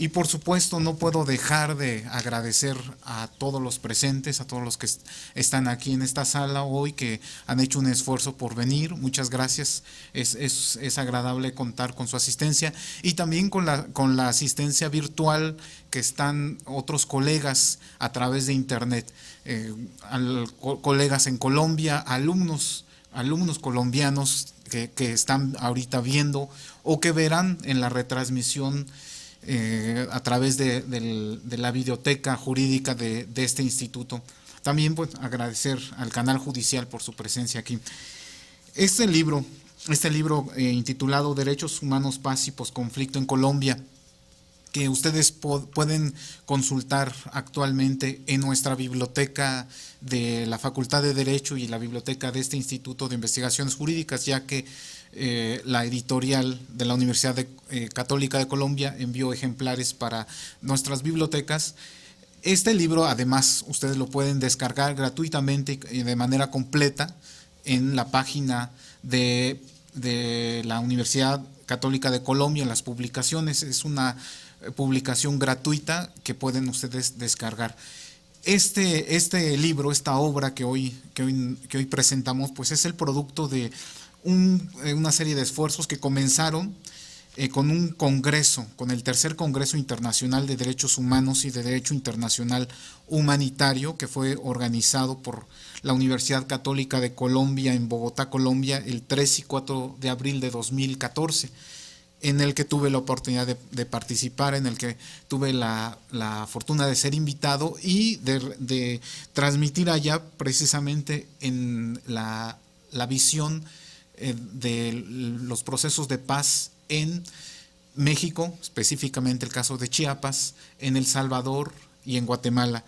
Y por supuesto no puedo dejar de agradecer a todos los presentes, a todos los que están aquí en esta sala hoy, que han hecho un esfuerzo por venir. Muchas gracias, es agradable contar con su asistencia y también con la asistencia virtual que están otros colegas a través de internet, colegas en Colombia, alumnos colombianos que están ahorita viendo o que verán en la retransmisión a través de la biblioteca jurídica de este instituto. También pues agradecer al canal judicial por su presencia aquí. Este libro intitulado Derechos Humanos, Paz y Posconflicto en Colombia, que ustedes pueden consultar actualmente en nuestra biblioteca de la Facultad de Derecho y la biblioteca de este Instituto de Investigaciones Jurídicas, ya que la editorial de la Universidad Católica de Colombia envió ejemplares para nuestras bibliotecas. Este libro, además, ustedes lo pueden descargar gratuitamente y de manera completa en la página de la Universidad Católica de Colombia, en las publicaciones. Es una publicación gratuita que pueden ustedes descargar. Este libro, esta obra que hoy presentamos, pues es el producto de una serie de esfuerzos que comenzaron con un congreso, con el tercer Congreso Internacional de Derechos Humanos y de Derecho Internacional Humanitario, que fue organizado por la Universidad Católica de Colombia en Bogotá, Colombia, el 3 y 4 de abril de 2014, en el que tuve la oportunidad de participar, en el que tuve la fortuna de ser invitado y de transmitir allá precisamente en la visión de los procesos de paz en México, específicamente el caso de Chiapas, en El Salvador y en Guatemala.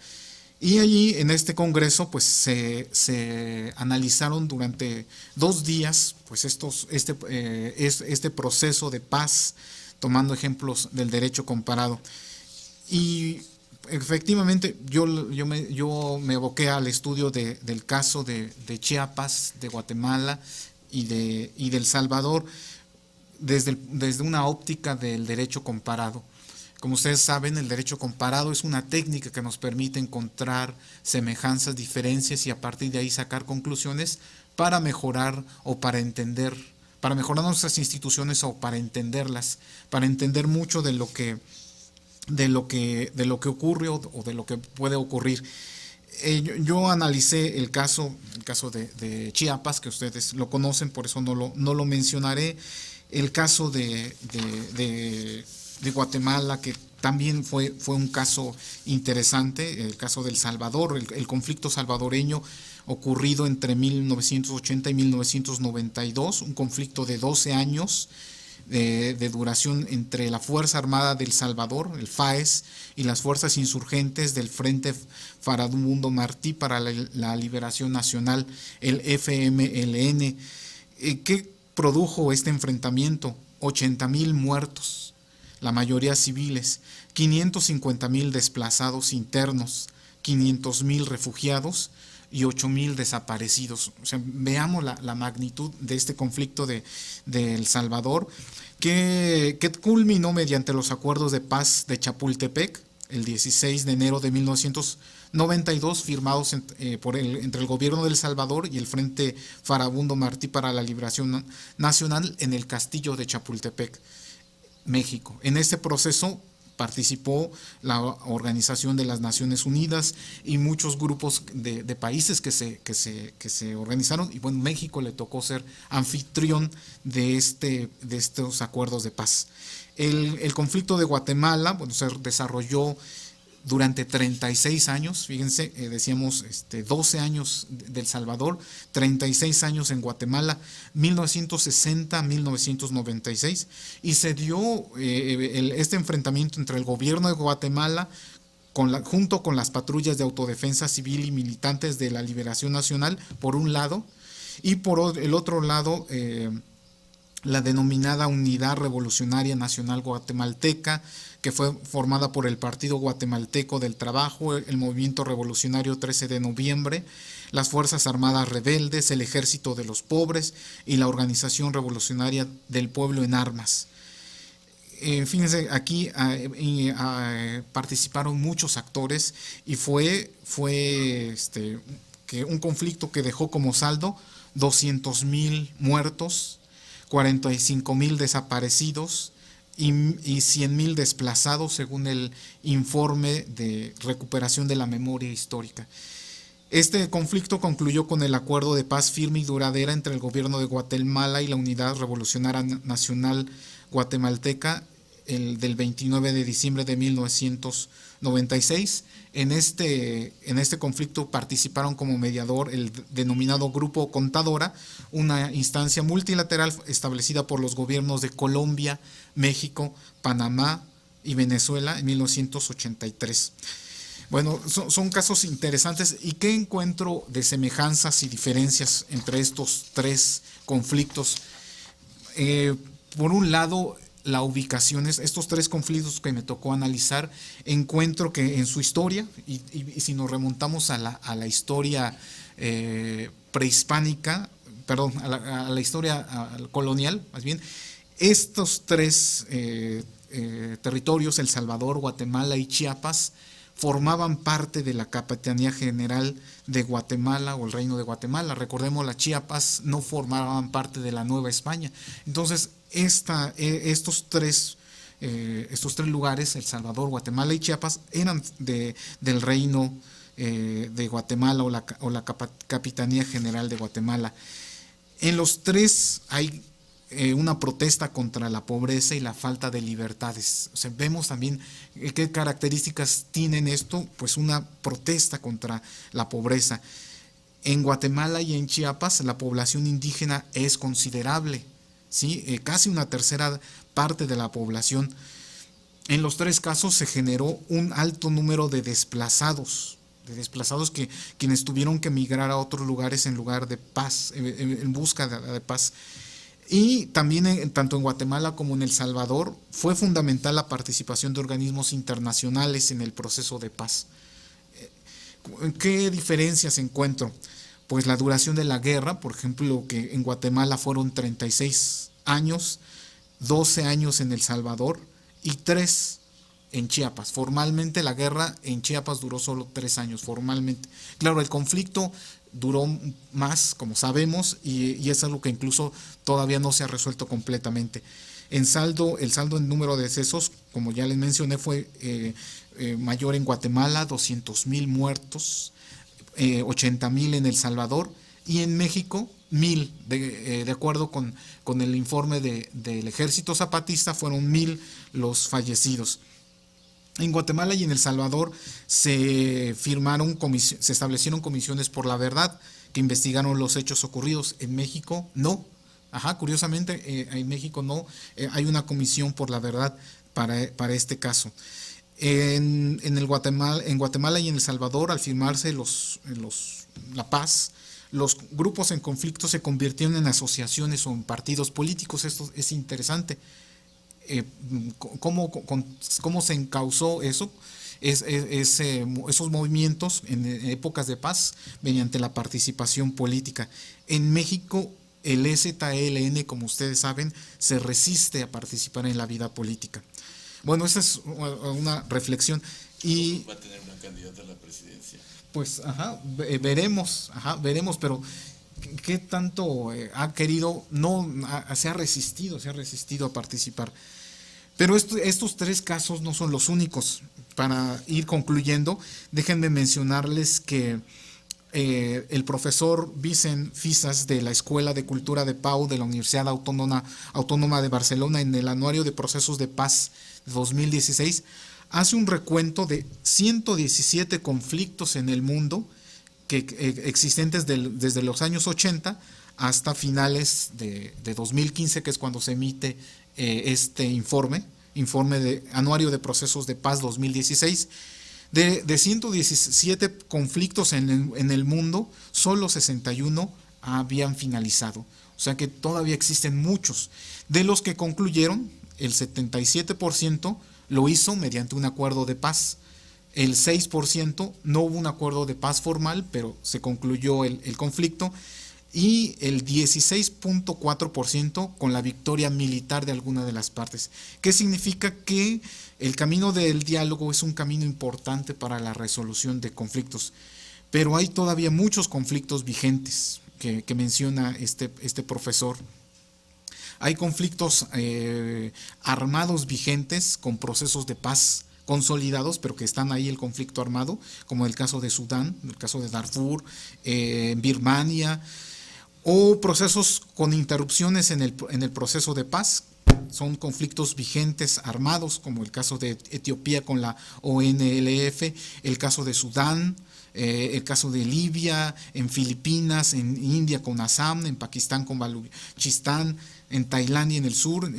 Y allí en este congreso pues se analizaron durante 2 días pues este proceso de paz, tomando ejemplos del derecho comparado. Y efectivamente yo me evoqué al estudio del caso de Chiapas, de Guatemala y de El Salvador desde una óptica del derecho comparado. Como ustedes saben, el derecho comparado es una técnica que nos permite encontrar semejanzas, diferencias y a partir de ahí sacar conclusiones para mejorar o para entender, para mejorar nuestras instituciones o para entenderlas, para entender mucho de lo que ocurre o de lo que puede ocurrir. Yo analicé el caso de Chiapas, que ustedes lo conocen, por eso no lo mencionaré. El caso de Guatemala, que también fue un caso interesante, el caso del Salvador, el conflicto salvadoreño ocurrido entre 1980 y 1992, un conflicto de 12 años de duración entre la Fuerza Armada del Salvador, el FAES, y las fuerzas insurgentes del Frente Farabundo Martí para la Liberación Nacional, el FMLN. ¿Qué produjo este enfrentamiento? 80,000 muertos, la mayoría civiles, 550,000 desplazados internos, 500,000 refugiados y 8,000 desaparecidos. O sea, veamos la magnitud de este conflicto de El Salvador, que culminó mediante los acuerdos de paz de Chapultepec, el 16 de enero de 1992, firmados entre el gobierno de El Salvador y el Frente Farabundo Martí para la Liberación Nacional en el Castillo de Chapultepec, México. En este proceso participó la Organización de las Naciones Unidas y muchos grupos de países que se organizaron, y bueno, México le tocó ser anfitrión de estos acuerdos de paz. El conflicto de Guatemala, bueno, se desarrolló durante 36 años, fíjense, decíamos 12 años de El Salvador, 36 años en Guatemala, 1960-1996, y se dio este enfrentamiento entre el gobierno de Guatemala junto con las patrullas de autodefensa civil y militantes de la Liberación Nacional, por un lado, y por el otro lado, la denominada Unidad Revolucionaria Nacional Guatemalteca, que fue formada por el Partido Guatemalteco del Trabajo, el Movimiento Revolucionario 13 de Noviembre, las Fuerzas Armadas Rebeldes, el Ejército de los Pobres y la Organización Revolucionaria del Pueblo en Armas. Fíjense, aquí participaron muchos actores y fue que un conflicto que dejó como saldo 200,000 muertos, 45,000 desaparecidos y 100,000 desplazados, según el informe de recuperación de la memoria histórica. Este conflicto concluyó con el acuerdo de paz firme y duradera entre el gobierno de Guatemala y la Unidad Revolucionaria Nacional Guatemalteca del 29 de diciembre de 1996. En este conflicto participaron como mediador el denominado Grupo Contadora, una instancia multilateral establecida por los gobiernos de Colombia, México, Panamá y Venezuela en 1983. Bueno, son casos interesantes. ¿Y qué encuentro de semejanzas y diferencias entre estos tres conflictos? Por un lado, la ubicación, estos tres conflictos que me tocó analizar, encuentro que en su historia, y si nos remontamos a la historia prehispánica, perdón, a la historia colonial, más bien, estos tres territorios, El Salvador, Guatemala y Chiapas, formaban parte de la Capitanía General de Guatemala o el Reino de Guatemala. Recordemos, las Chiapas no formaban parte de la Nueva España. Entonces, estos tres lugares, El Salvador, Guatemala y Chiapas, eran del Reino de Guatemala o la Capitanía General de Guatemala. En los tres hay una protesta contra la pobreza y la falta de libertades. O sea, vemos también qué características tienen esto, pues una protesta contra la pobreza. En Guatemala y en Chiapas la población indígena es considerable, ¿sí? Casi una tercera parte de la población. En los tres casos se generó un alto número de desplazados quienes tuvieron que migrar a otros lugares en lugar de paz, en busca de paz. Y también tanto en Guatemala como en El Salvador fue fundamental la participación de organismos internacionales en el proceso de paz. ¿Qué diferencias encuentro? Pues la duración de la guerra, por ejemplo, que en Guatemala fueron 36 años, 12 años en El Salvador y 3 en Chiapas. Formalmente la guerra en Chiapas duró solo 3 años, formalmente. Claro, el conflicto duró más, como sabemos, y es algo que incluso todavía no se ha resuelto completamente. El saldo en número de decesos, como ya les mencioné, fue mayor en Guatemala, 200,000 muertos, 80,000 en El Salvador, y en México 1,000, de acuerdo con el informe del Ejército Zapatista, fueron 1,000 los fallecidos. En Guatemala y en El Salvador se establecieron comisiones por la verdad que investigaron los hechos ocurridos. En México no. Curiosamente, en México no. Hay una comisión por la verdad para este caso. En Guatemala y en El Salvador, al firmarse la paz, los grupos en conflicto se convirtieron en asociaciones o en partidos políticos. Esto es interesante. ¿Cómo se encauzó eso? Esos movimientos en épocas de paz mediante la participación política. En México, el EZLN, como ustedes saben, se resiste a participar en la vida política. Bueno, esa es una reflexión. Y va a tener una candidata a la presidencia. Pues, veremos, pero ¿qué tanto ha querido? Se ha resistido a participar. Pero estos tres casos no son los únicos. Para ir concluyendo, déjenme mencionarles que el profesor Vicent Fisas de la Escuela de Cultura de Pau de la Universidad Autónoma de Barcelona, en el Anuario de Procesos de Paz de 2016, hace un recuento de 117 conflictos en el mundo existentes desde los años 80 hasta finales de 2015, que es cuando se emite este informe de Anuario de Procesos de Paz 2016. De 117 conflictos en el mundo, solo 61 habían finalizado. O sea que todavía existen muchos. De los que concluyeron, el 77% lo hizo mediante un acuerdo de paz. El 6% no hubo un acuerdo de paz formal, pero se concluyó el conflicto. y el 16.4% con la victoria militar de alguna de las partes. ¿Qué significa? Que el camino del diálogo es un camino importante para la resolución de conflictos, pero hay todavía muchos conflictos vigentes que menciona este profesor. Hay conflictos armados vigentes con procesos de paz consolidados, pero que están ahí el conflicto armado, como el caso de Sudán, el caso de Darfur, Birmania, o procesos con interrupciones en el proceso de paz. Son conflictos vigentes armados, como el caso de Etiopía con la ONLF, el caso de Sudán, el caso de Libia, en Filipinas, en India con Assam, en Pakistán con Baluchistán, en Tailandia en el sur,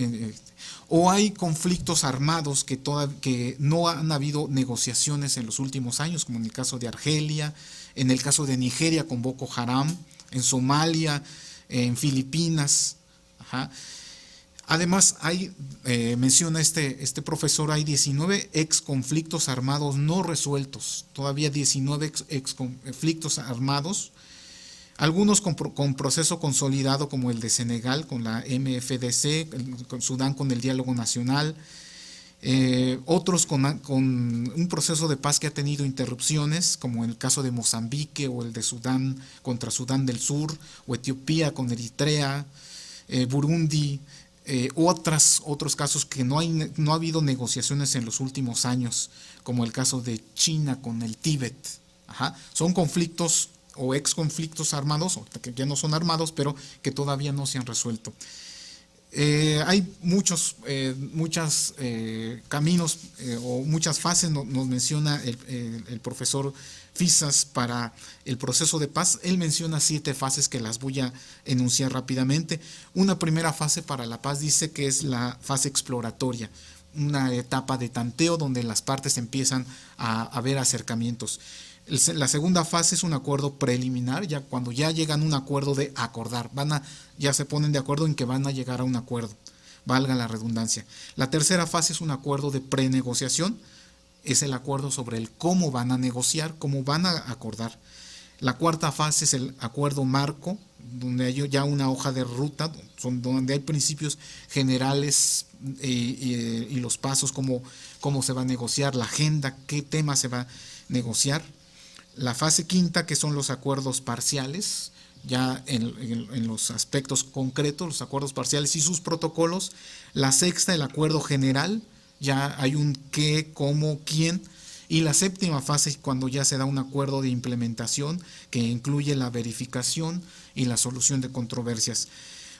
o hay conflictos armados que no han habido negociaciones en los últimos años, como en el caso de Argelia, en el caso de Nigeria con Boko Haram, en Somalia, en Filipinas. Ajá. Además, menciona este profesor, hay 19 ex conflictos armados no resueltos, todavía 19 ex conflictos armados, algunos con proceso consolidado como el de Senegal con la MFDC, con Sudán con el diálogo nacional, otros con un proceso de paz que ha tenido interrupciones, como el caso de Mozambique o el de Sudán contra Sudán del Sur, o Etiopía con Eritrea, Burundi, otros casos que no ha habido negociaciones en los últimos años, como el caso de China con el Tíbet. Ajá. Son conflictos o ex conflictos armados, que ya no son armados, pero que todavía no se han resuelto. Hay muchos caminos o muchas fases, nos menciona el profesor Fisas para el proceso de paz. Él menciona 7 fases que las voy a enunciar rápidamente. Una primera fase para la paz dice que es la fase exploratoria, una etapa de tanteo donde las partes empiezan a ver acercamientos. La segunda fase es un acuerdo preliminar, ya cuando ya llegan a un acuerdo de acordar, ya se ponen de acuerdo en que van a llegar a un acuerdo, valga la redundancia. La tercera fase es un acuerdo de prenegociación, es el acuerdo sobre el cómo van a negociar, cómo van a acordar. La cuarta fase es el acuerdo marco, donde hay ya una hoja de ruta, donde hay principios generales y los pasos, cómo se va a negociar, la agenda, qué tema se va a negociar. La fase quinta, que son los acuerdos parciales, ya en los aspectos concretos, los acuerdos parciales y sus protocolos. La sexta, el acuerdo general, ya hay un qué, cómo, quién. Y la séptima fase, cuando ya se da un acuerdo de implementación que incluye la verificación y la solución de controversias.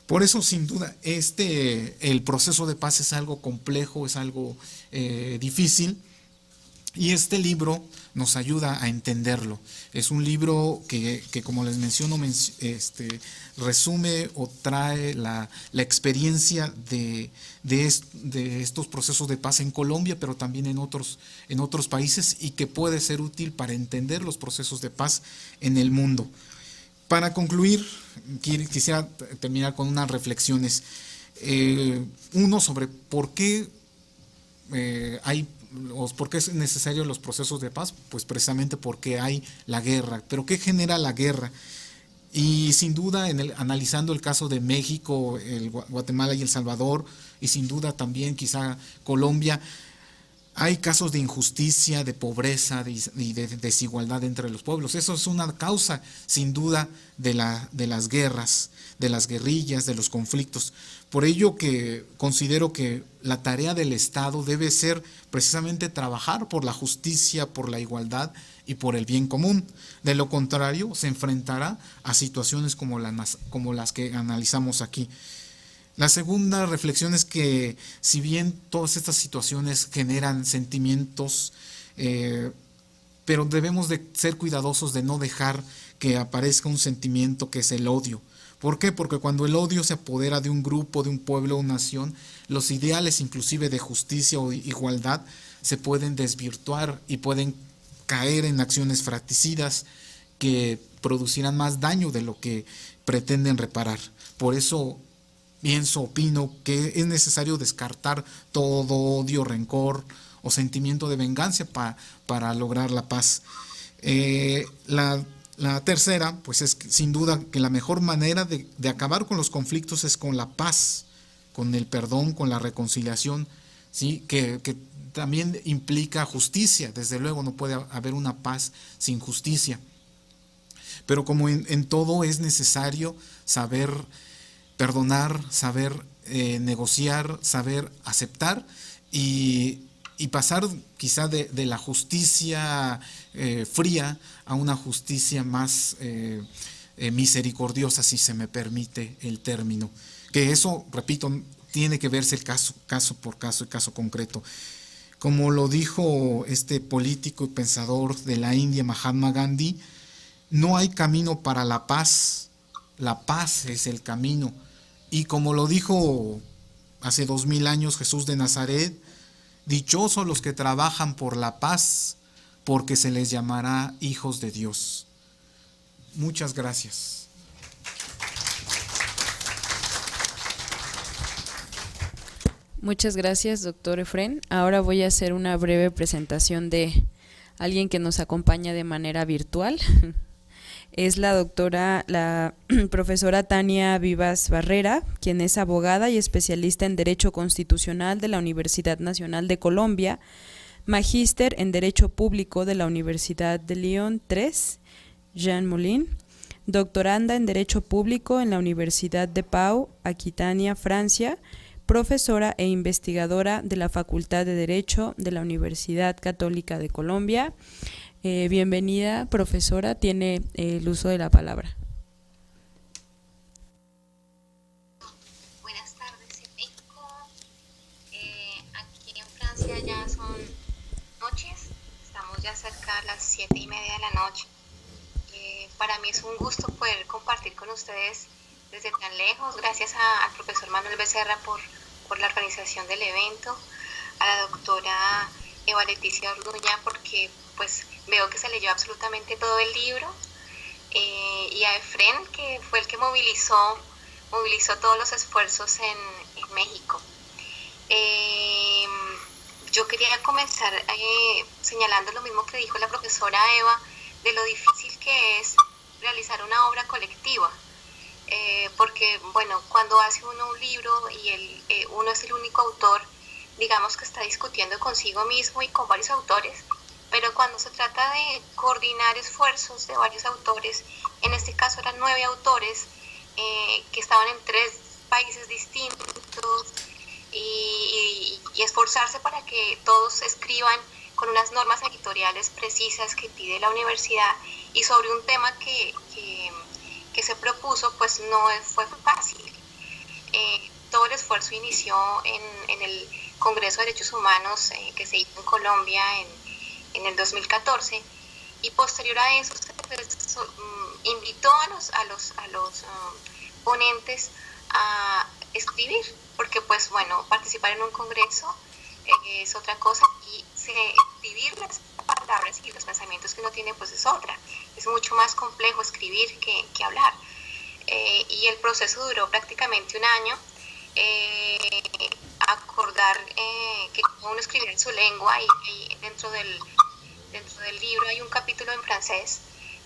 Por eso, sin duda, el proceso de paz es algo complejo, es algo difícil, y este libro nos ayuda a entenderlo. Es un libro que como les menciono, resume o trae la experiencia de estos procesos de paz en Colombia, pero también en otros países, y que puede ser útil para entender los procesos de paz en el mundo. Para concluir, quisiera terminar con unas reflexiones. Uno, sobre por qué ¿por qué es necesario los procesos de paz? Pues precisamente porque hay la guerra. ¿Pero qué genera la guerra? Y sin duda, analizando el caso de México, Guatemala y El Salvador, y sin duda también quizá Colombia, hay casos de injusticia, de pobreza y de desigualdad entre los pueblos. Eso es una causa, sin duda, de las guerras, de las guerrillas, de los conflictos. Por ello que considero que la tarea del Estado debe ser precisamente trabajar por la justicia, por la igualdad y por el bien común. De lo contrario, se enfrentará a situaciones como las que analizamos aquí. La segunda reflexión es que, si bien todas estas situaciones generan sentimientos, pero debemos de ser cuidadosos de no dejar que aparezca un sentimiento que es el odio. ¿Por qué? Porque cuando el odio se apodera de un grupo, de un pueblo o nación, los ideales inclusive de justicia o igualdad se pueden desvirtuar y pueden caer en acciones fratricidas que producirán más daño de lo que pretenden reparar. Por eso opino que es necesario descartar todo odio, rencor o sentimiento de venganza para lograr la paz. La tercera, pues es sin duda que la mejor manera de acabar con los conflictos es con la paz, con el perdón, con la reconciliación, ¿sí? Que también implica justicia. Desde luego no puede haber una paz sin justicia. Pero como en todo es necesario saber perdonar, saber negociar, saber aceptar y pasar quizá de la justicia fría a una justicia más misericordiosa, si se me permite el término. Que eso, repito, tiene que verse el caso por caso, el caso concreto. Como lo dijo este político y pensador de la India, Mahatma Gandhi, no hay camino para la paz es el camino. Y como lo dijo hace 2000 años Jesús de Nazaret, dichosos los que trabajan por la paz, porque se les llamará hijos de Dios. Muchas gracias. Muchas gracias, doctor Efrén. Ahora voy a hacer una breve presentación de alguien que nos acompaña de manera virtual. Es la profesora Tania Vivas Barrera, quien es abogada y especialista en Derecho Constitucional de la Universidad Nacional de Colombia, magíster en Derecho Público de la Universidad de Lyon III, Jean Moulin, doctoranda en Derecho Público en la Universidad de Pau, Aquitania, Francia, profesora e investigadora de la Facultad de Derecho de la Universidad Católica de Colombia. Bienvenida, profesora, tiene el uso de la palabra. Buenas tardes en México. Aquí en Francia ya son noches, estamos ya cerca de las 7:30 de la noche. Para mí es un gusto poder compartir con ustedes desde tan lejos. Gracias al profesor Manuel Becerra por la organización del evento, a la doctora Eva Leticia Orduña porque pues veo que se leyó absolutamente todo el libro, y a Efrén, que fue el que movilizó todos los esfuerzos en México. Yo quería comenzar señalando lo mismo que dijo la profesora Eva, de lo difícil que es realizar una obra colectiva, porque bueno, cuando hace uno un libro y uno es el único autor, digamos que está discutiendo consigo mismo y con varios autores, pero cuando se trata de coordinar esfuerzos de varios autores, en este caso eran 9 autores que estaban en 3 países distintos, y esforzarse para que todos escriban con unas normas editoriales precisas que pide la universidad y sobre un tema que se propuso, pues no fue fácil. Todo el esfuerzo inició en el Congreso de Derechos Humanos que se hizo en Colombia en el 2014, y posterior a eso se invitó a los ponentes a escribir, porque pues bueno, participar en un congreso es otra cosa, y escribir las palabras y los pensamientos que uno tiene pues es otra, es mucho más complejo escribir que hablar, y el proceso duró prácticamente un año. Acordar que uno escribir en su lengua, y dentro del libro hay un capítulo en francés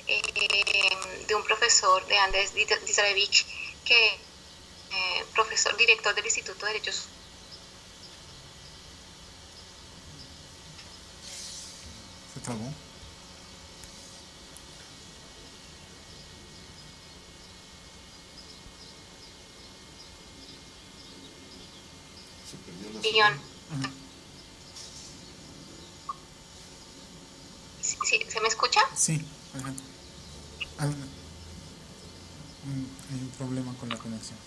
de un profesor de Andes Dizarevich, que profesor director del Instituto de Derechos. ¿Se trabó? ¿Sí, ¿se me escucha? Sí, hay un problema con la conexión.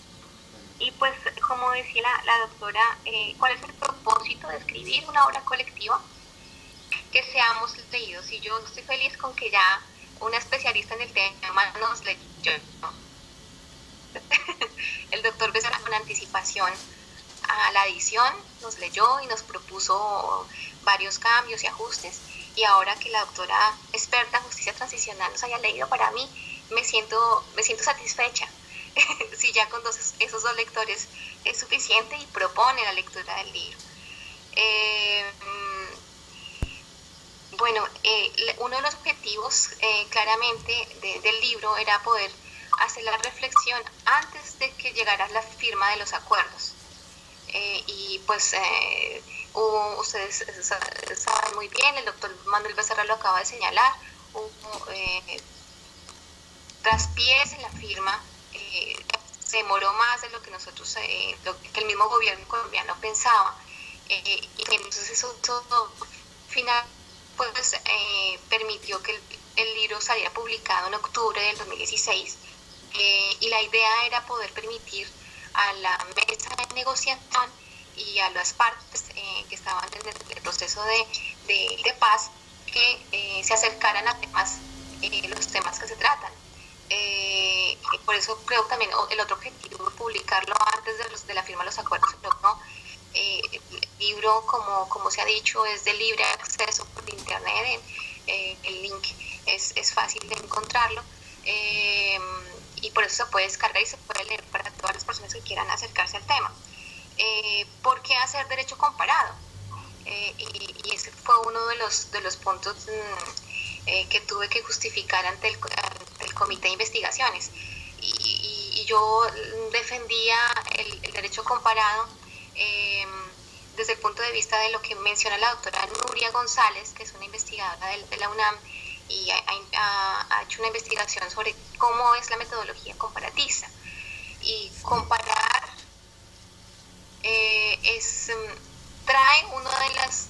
Y pues, como decía la doctora, ¿cuál es el propósito de escribir una obra colectiva? Que seamos leídos. Y yo estoy feliz con que ya una especialista en el tema nos leyó. El doctor Becerra, con anticipación a la edición, nos leyó y nos propuso varios cambios y ajustes, y ahora que la doctora experta en justicia transicional nos haya leído, para mí me siento satisfecha. Si ya con esos 2 lectores es suficiente, y propone la lectura del libro. Bueno, uno de los objetivos claramente del libro era poder hacer la reflexión antes de que llegara la firma de los acuerdos. Y pues ustedes saben muy bien, el doctor Manuel Becerra lo acaba de señalar, hubo traspiés en la firma, se demoró más de lo que nosotros, lo que el mismo gobierno colombiano pensaba, y entonces eso todo final pues permitió que el libro saliera publicado en octubre del 2016, y la idea era poder permitir a la mesa de negociación y a las partes que estaban en el proceso de paz que se acercaran a temas, los temas que se tratan. Por eso creo también el otro objetivo de publicarlo antes de la firma de los acuerdos, ¿no? El libro, como se ha dicho, es de libre acceso por internet, el link es fácil de encontrarlo, y por eso se puede descargar y se puede leer para todas las personas que quieran acercarse al tema. ¿Por qué hacer derecho comparado? Y ese fue uno de los puntos que tuve que justificar ante el comité de investigaciones, y yo defendía el derecho comparado desde el punto de vista de lo que menciona la doctora Nuria González, que es una investigadora de la UNAM, y ha hecho una investigación sobre cómo es la metodología comparatista. Y comparar trae uno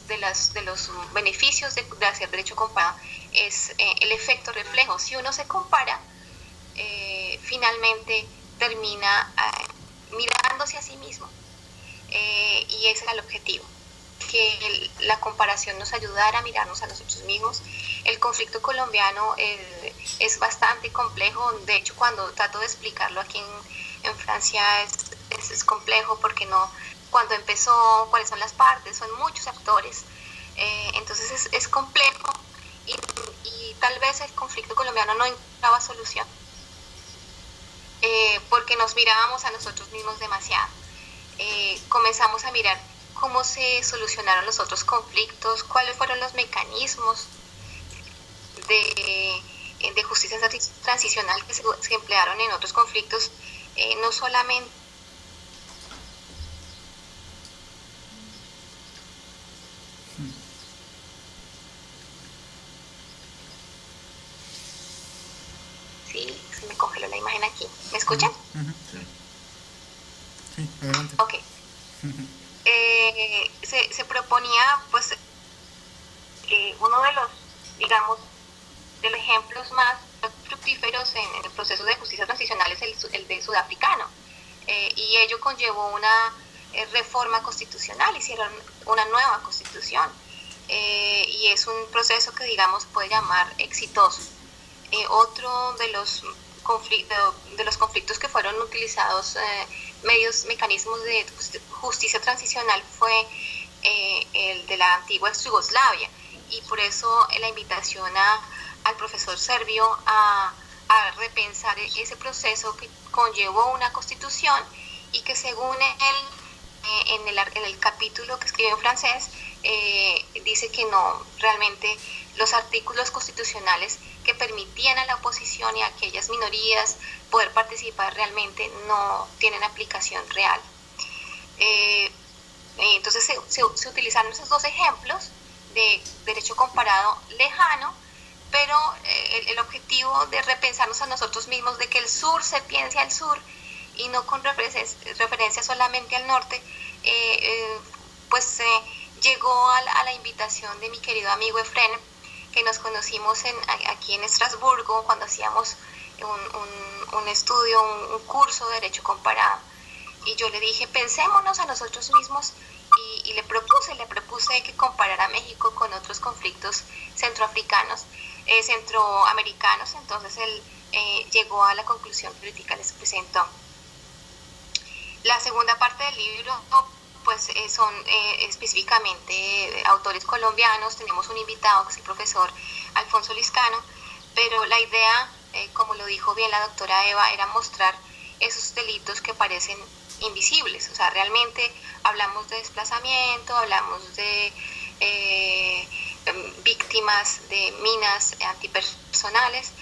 de los beneficios de hacer derecho comparado, es el efecto reflejo. Si uno se compara, finalmente termina mirándose a sí mismo, y ese era el objetivo, que la comparación nos ayudara a mirarnos a nosotros mismos. El conflicto colombiano es bastante complejo. De hecho, cuando trato de explicarlo aquí en Francia es complejo, porque cuando empezó, cuáles son las partes, son muchos actores, entonces es complejo, y tal vez el conflicto colombiano no encontraba solución, porque nos mirábamos a nosotros mismos demasiado. Comenzamos a mirar cómo se solucionaron los otros conflictos, cuáles fueron los mecanismos de justicia transicional que se emplearon en otros conflictos, no solamente sí, se me congeló la imagen aquí. ¿Me escuchan? Sí, adelante. Ok. Se proponía, pues, uno de los, digamos, de los ejemplos más fructíferos en el proceso de justicia transicional es el del sudafricano, y ello conllevó una reforma constitucional, hicieron una nueva constitución, y es un proceso que, digamos, puede llamar exitoso. Otro de los conflictos que fueron utilizados, mecanismos de justicia transicional, fue el de la antigua Yugoslavia, y por eso la invitación al profesor Servio a repensar ese proceso que conllevó una constitución, y que según él, en el capítulo que escribió en francés, dice que no, realmente los artículos constitucionales que permitían a la oposición y a aquellas minorías poder participar realmente no tienen aplicación real. Entonces se utilizaron esos dos ejemplos de derecho comparado lejano, pero el objetivo de repensarnos a nosotros mismos, de que el sur se piense al sur y no con referencia solamente al norte, pues llegó a la invitación de mi querido amigo Efren, que nos conocimos aquí en Estrasburgo cuando hacíamos un estudio, un curso de derecho comparado. Y yo le dije, pensémonos a nosotros mismos, y le propuse que comparara México con otros conflictos centroamericanos. Entonces él llegó a la conclusión que ahorita les presento. La segunda parte del libro, pues son específicamente autores colombianos. Tenemos un invitado que es el profesor Alfonso Liscano, pero la idea, como lo dijo bien la doctora Eva, era mostrar esos delitos que parecen invisibles. O sea, realmente hablamos de desplazamiento, hablamos de víctimas de minas antipersonales,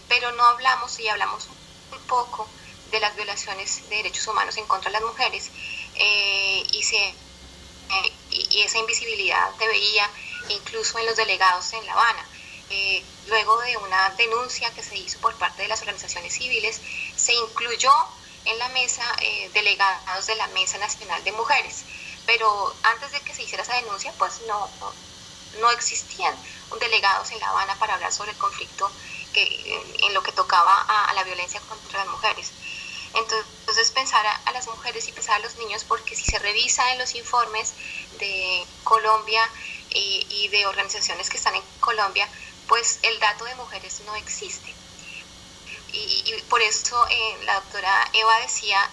pero no hablamos y hablamos muy poco de las violaciones de derechos humanos en contra de las mujeres, y esa invisibilidad se veía incluso en los delegados en La Habana. Luego de una denuncia que se hizo por parte de las organizaciones civiles, se incluyó en la mesa delegados de la Mesa Nacional de Mujeres, pero antes de que se hiciera esa denuncia, pues no existían delegados en La Habana para hablar sobre el conflicto en lo que tocaba a la violencia contra las mujeres. Entonces pensar a las mujeres y pensar a los niños, porque si se revisa en los informes de Colombia y de organizaciones que están en Colombia, pues el dato de mujeres no existe. Y por eso la doctora Eva decía,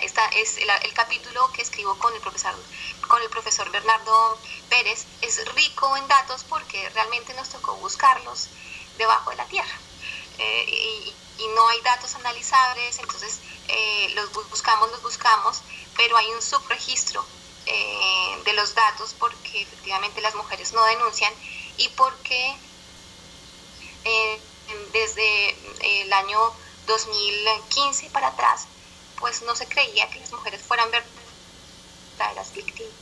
el capítulo que escribo con el profesor Bernardo Pérez es rico en datos porque realmente nos tocó buscarlos debajo de la tierra. Y no hay datos analizables, entonces los buscamos, pero hay un subregistro de los datos porque efectivamente las mujeres no denuncian y porque desde el año 2015 para atrás, pues no se creía que las mujeres fueran verdaderas víctimas.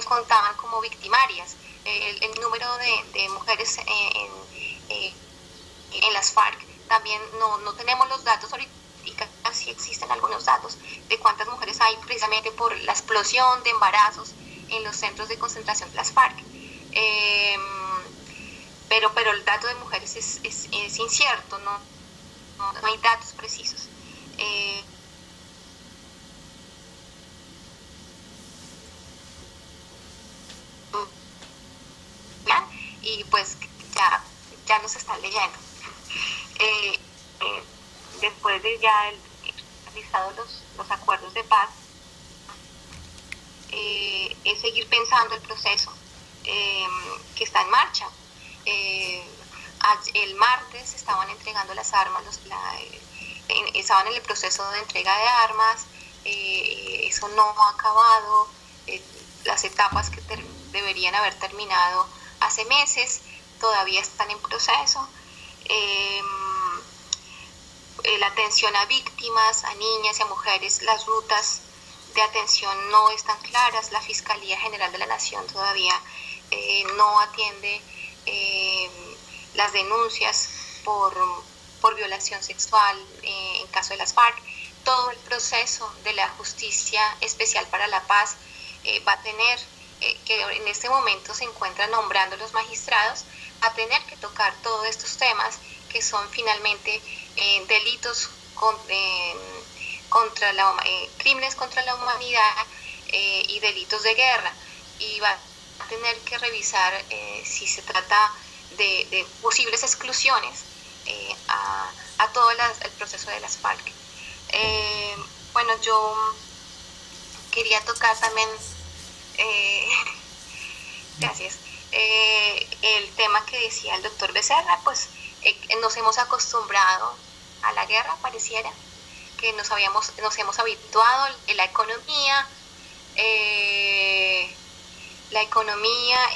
Contaban como victimarias. El número de mujeres en las FARC también no tenemos los datos ahorita. Sí existen algunos datos de cuántas mujeres hay precisamente por la explosión de embarazos en los centros de concentración de las FARC. Pero el dato de mujeres es incierto, no hay datos precisos. Y pues ya nos están leyendo. Después de ya realizado los acuerdos de paz, es seguir pensando el proceso que está en marcha. El martes estaban entregando las armas, estaban en el proceso de entrega de armas, eso no ha acabado, las etapas que deberían haber terminado hace meses todavía están en proceso. La atención a víctimas, a niñas y a mujeres, las rutas de atención no están claras. La Fiscalía General de la Nación todavía no atiende las denuncias por violación sexual en caso de las FARC. Todo el proceso de la Justicia Especial para la Paz va a tener, que en este momento se encuentran nombrando los magistrados, va a tener que tocar todos estos temas que son finalmente delitos crímenes contra la humanidad y delitos de guerra, y va a tener que revisar si se trata de posibles exclusiones a todo el proceso de las FARC. Bueno, yo quería tocar también, gracias, el tema que decía el doctor Becerra. Pues nos hemos acostumbrado a la guerra, pareciera que nos hemos habituado en la economía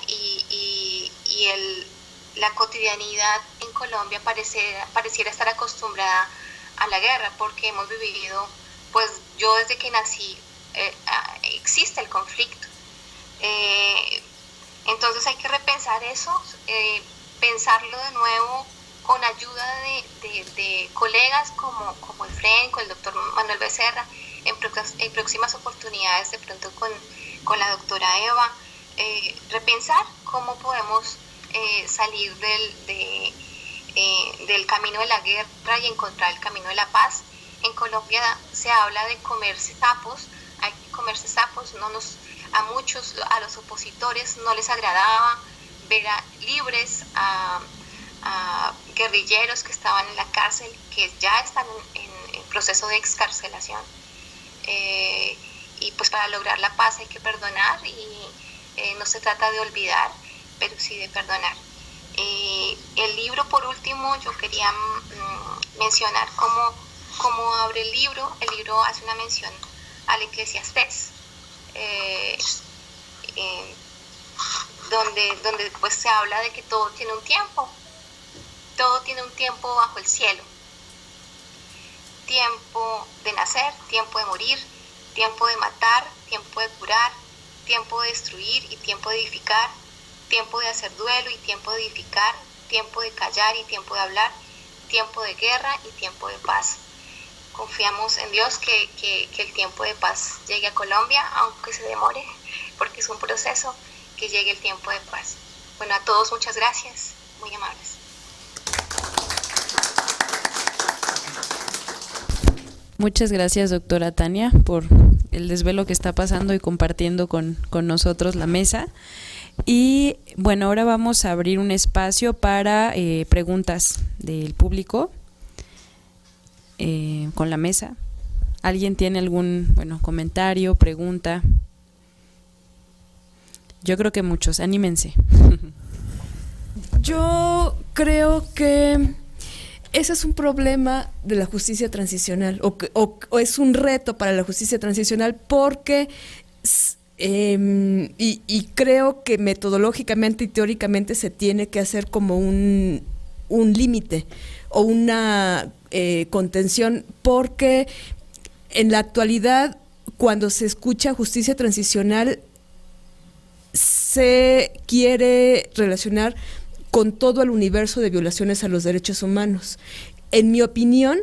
y la cotidianidad en Colombia pareciera estar acostumbrada a la guerra, porque hemos vivido, pues yo desde que nací existe el conflicto. Entonces hay que repensar eso, pensarlo de nuevo con ayuda de colegas como el FREN, con el doctor Manuel Becerra, en próximas oportunidades de pronto con la doctora Eva, repensar cómo podemos salir del camino de la guerra y encontrar el camino de la paz. En Colombia se habla de comerse sapos, hay que comerse sapos, a los opositores no les agradaba ver libres a guerrilleros que estaban en la cárcel, que ya están en proceso de excarcelación, y pues para lograr la paz hay que perdonar, y no se trata de olvidar, pero sí de perdonar. El libro, por último, yo quería mencionar cómo abre el libro. El libro hace una mención al Eclesiastés, donde pues se habla de que todo tiene un tiempo bajo el cielo. Tiempo de nacer, tiempo de morir, tiempo de matar, tiempo de curar, tiempo de destruir y tiempo de edificar, tiempo de hacer duelo y tiempo de edificar, tiempo de callar y tiempo de hablar, tiempo de guerra y tiempo de paz. Confiamos en Dios que el tiempo de paz llegue a Colombia, aunque se demore, porque es un proceso, que llegue el tiempo de paz. Bueno, a todos muchas gracias, muy amables. Muchas gracias, doctora Tania, por el desvelo que está pasando y compartiendo con nosotros la mesa. Y bueno, ahora vamos a abrir un espacio para preguntas del público con la mesa. ¿Alguien tiene algún comentario, pregunta? Yo creo que muchos, anímense. Yo creo que ese es un problema de la justicia transicional o es un reto para la justicia transicional porque y creo que metodológicamente y teóricamente se tiene que hacer como un límite o una contención, porque en la actualidad cuando se escucha justicia transicional se quiere relacionar con todo el universo de violaciones a los derechos humanos. En mi opinión,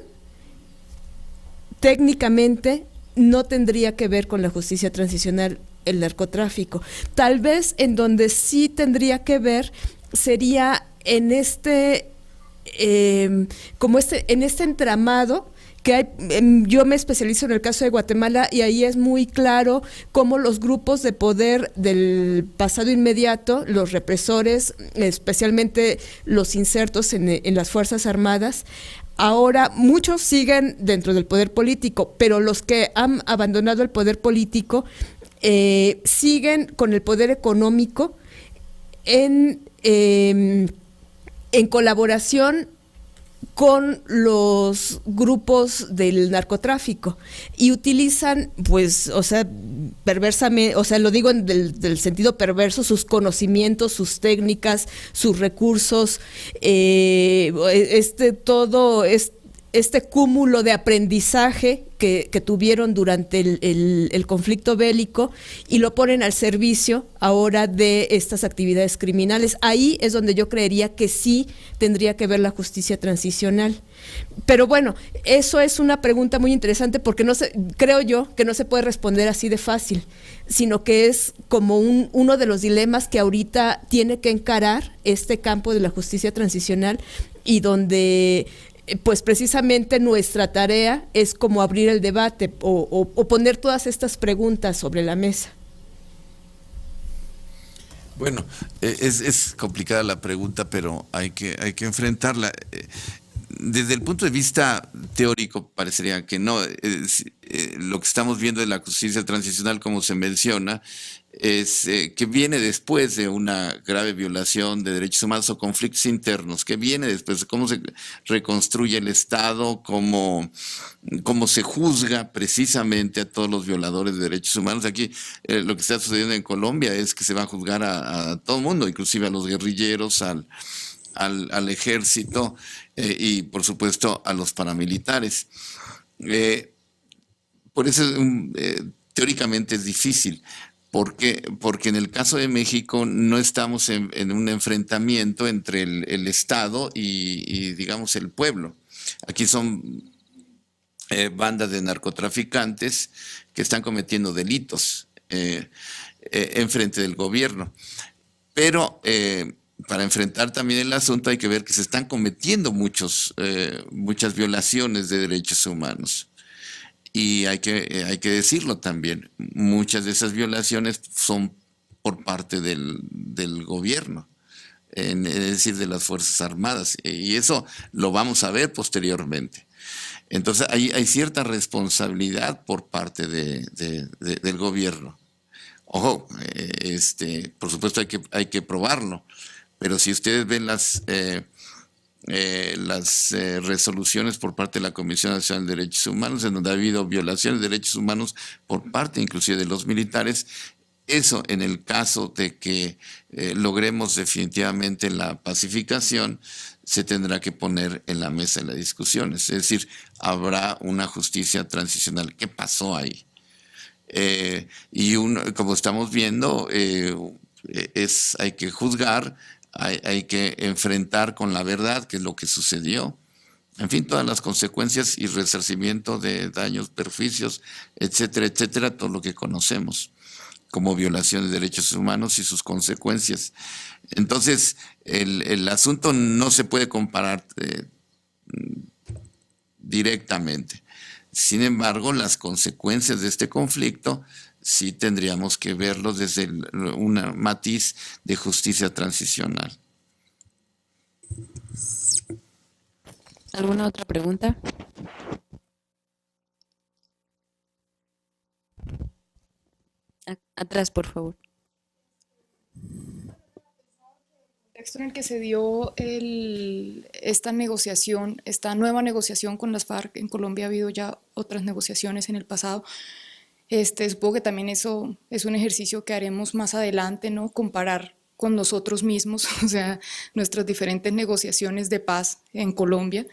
técnicamente no tendría que ver con la justicia transicional el narcotráfico. Tal vez en donde sí tendría que ver sería en este entramado que hay. Yo me especializo en el caso de Guatemala y ahí es muy claro cómo los grupos de poder del pasado inmediato, los represores, especialmente los insertos en las Fuerzas Armadas, ahora muchos siguen dentro del poder político, pero los que han abandonado el poder político siguen con el poder económico en colaboración con los grupos del narcotráfico y utilizan, perversamente, lo digo del sentido perverso, sus conocimientos, sus técnicas, sus recursos, este cúmulo de aprendizaje que tuvieron durante el conflicto bélico y lo ponen al servicio ahora de estas actividades criminales. Ahí es donde yo creería que sí tendría que ver la justicia transicional. Pero bueno, eso es una pregunta muy interesante porque creo yo que no se puede responder así de fácil, sino que es como uno de los dilemas que ahorita tiene que encarar este campo de la justicia transicional y donde pues precisamente nuestra tarea es como abrir el debate o poner todas estas preguntas sobre la mesa. Bueno, es complicada la pregunta, pero hay que enfrentarla. Desde el punto de vista teórico parecería que no. Lo que estamos viendo de la justicia transicional, como se menciona, es que viene después de una grave violación de derechos humanos o conflictos internos, que viene después de cómo se reconstruye el Estado, cómo se juzga precisamente a todos los violadores de derechos humanos. Aquí lo que está sucediendo en Colombia es que se va a juzgar a todo el mundo, inclusive a los guerrilleros, al ejército y por supuesto a los paramilitares. Por eso teóricamente es difícil. Porque en el caso de México no estamos en un enfrentamiento entre el Estado y digamos el pueblo. Aquí son bandas de narcotraficantes que están cometiendo delitos en frente del gobierno. Pero para enfrentar también el asunto hay que ver que se están cometiendo muchas violaciones de derechos humanos. Y hay que decirlo también, muchas de esas violaciones son por parte del gobierno, es decir, de las Fuerzas Armadas, y eso lo vamos a ver posteriormente. Entonces hay cierta responsabilidad por parte del gobierno. Ojo, por supuesto hay que probarlo, pero si ustedes ven las resoluciones por parte de la Comisión Nacional de Derechos Humanos, en donde ha habido violaciones de derechos humanos por parte inclusive de los militares, eso, en el caso de que logremos definitivamente la pacificación, se tendrá que poner en la mesa de las discusiones. Es decir, habrá una justicia transicional. ¿Qué pasó ahí? Como estamos viendo, hay que juzgar, hay que enfrentar con la verdad qué es lo que sucedió. En fin, todas las consecuencias y resarcimiento de daños, perjuicios, etcétera, etcétera, todo lo que conocemos como violación de derechos humanos y sus consecuencias. Entonces, el asunto no se puede comparar directamente. Sin embargo, las consecuencias de este conflicto sí tendríamos que verlo desde un matiz de justicia transicional. ¿Alguna otra pregunta? Atrás, por favor. El contexto en el que se dio esta negociación, esta nueva negociación con las FARC, en Colombia ha habido ya otras negociaciones en el pasado. Supongo que también eso es un ejercicio que haremos más adelante, ¿no? Comparar con nosotros mismos, o sea, nuestras diferentes negociaciones de paz en Colombia,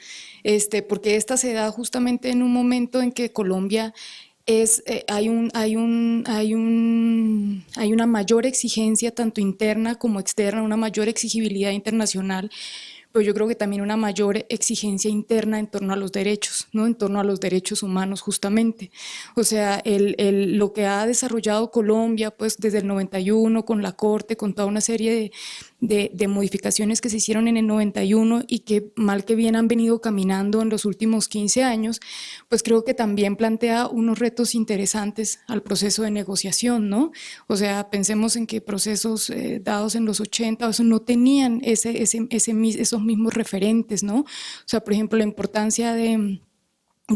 porque esta se da justamente en un momento en que Colombia hay una mayor exigencia tanto interna como externa, una mayor exigibilidad internacional, pero yo creo que también una mayor exigencia interna en torno a los derechos, ¿no? En torno a los derechos humanos justamente. O sea, lo que ha desarrollado Colombia pues desde el 91 con la Corte, con toda una serie de modificaciones que se hicieron en el 91 y que mal que bien han venido caminando en los últimos 15 años, pues creo que también plantea unos retos interesantes al proceso de negociación, ¿no? O sea, pensemos en que procesos dados en los 80 eso no tenían esos mismos referentes, ¿no? O sea, por ejemplo, la importancia de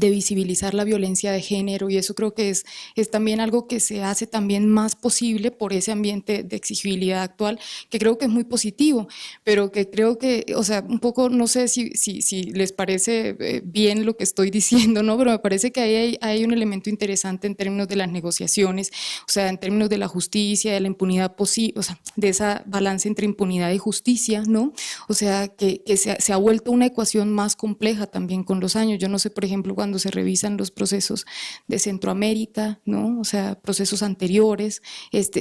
visibilizar la violencia de género, y eso creo que es también algo que se hace también más posible por ese ambiente de exigibilidad actual, que creo que es muy positivo, pero que creo que, o sea, un poco, no sé si les parece bien lo que estoy diciendo, ¿no? Pero me parece que ahí hay un elemento interesante en términos de las negociaciones, o sea, en términos de la justicia, de la impunidad posible, o sea, de esa balance entre impunidad y justicia, ¿no? O sea, que se ha vuelto una ecuación más compleja también con los años. Yo no sé, por ejemplo, cuando se revisan los procesos de Centroamérica, ¿no? O sea, procesos anteriores,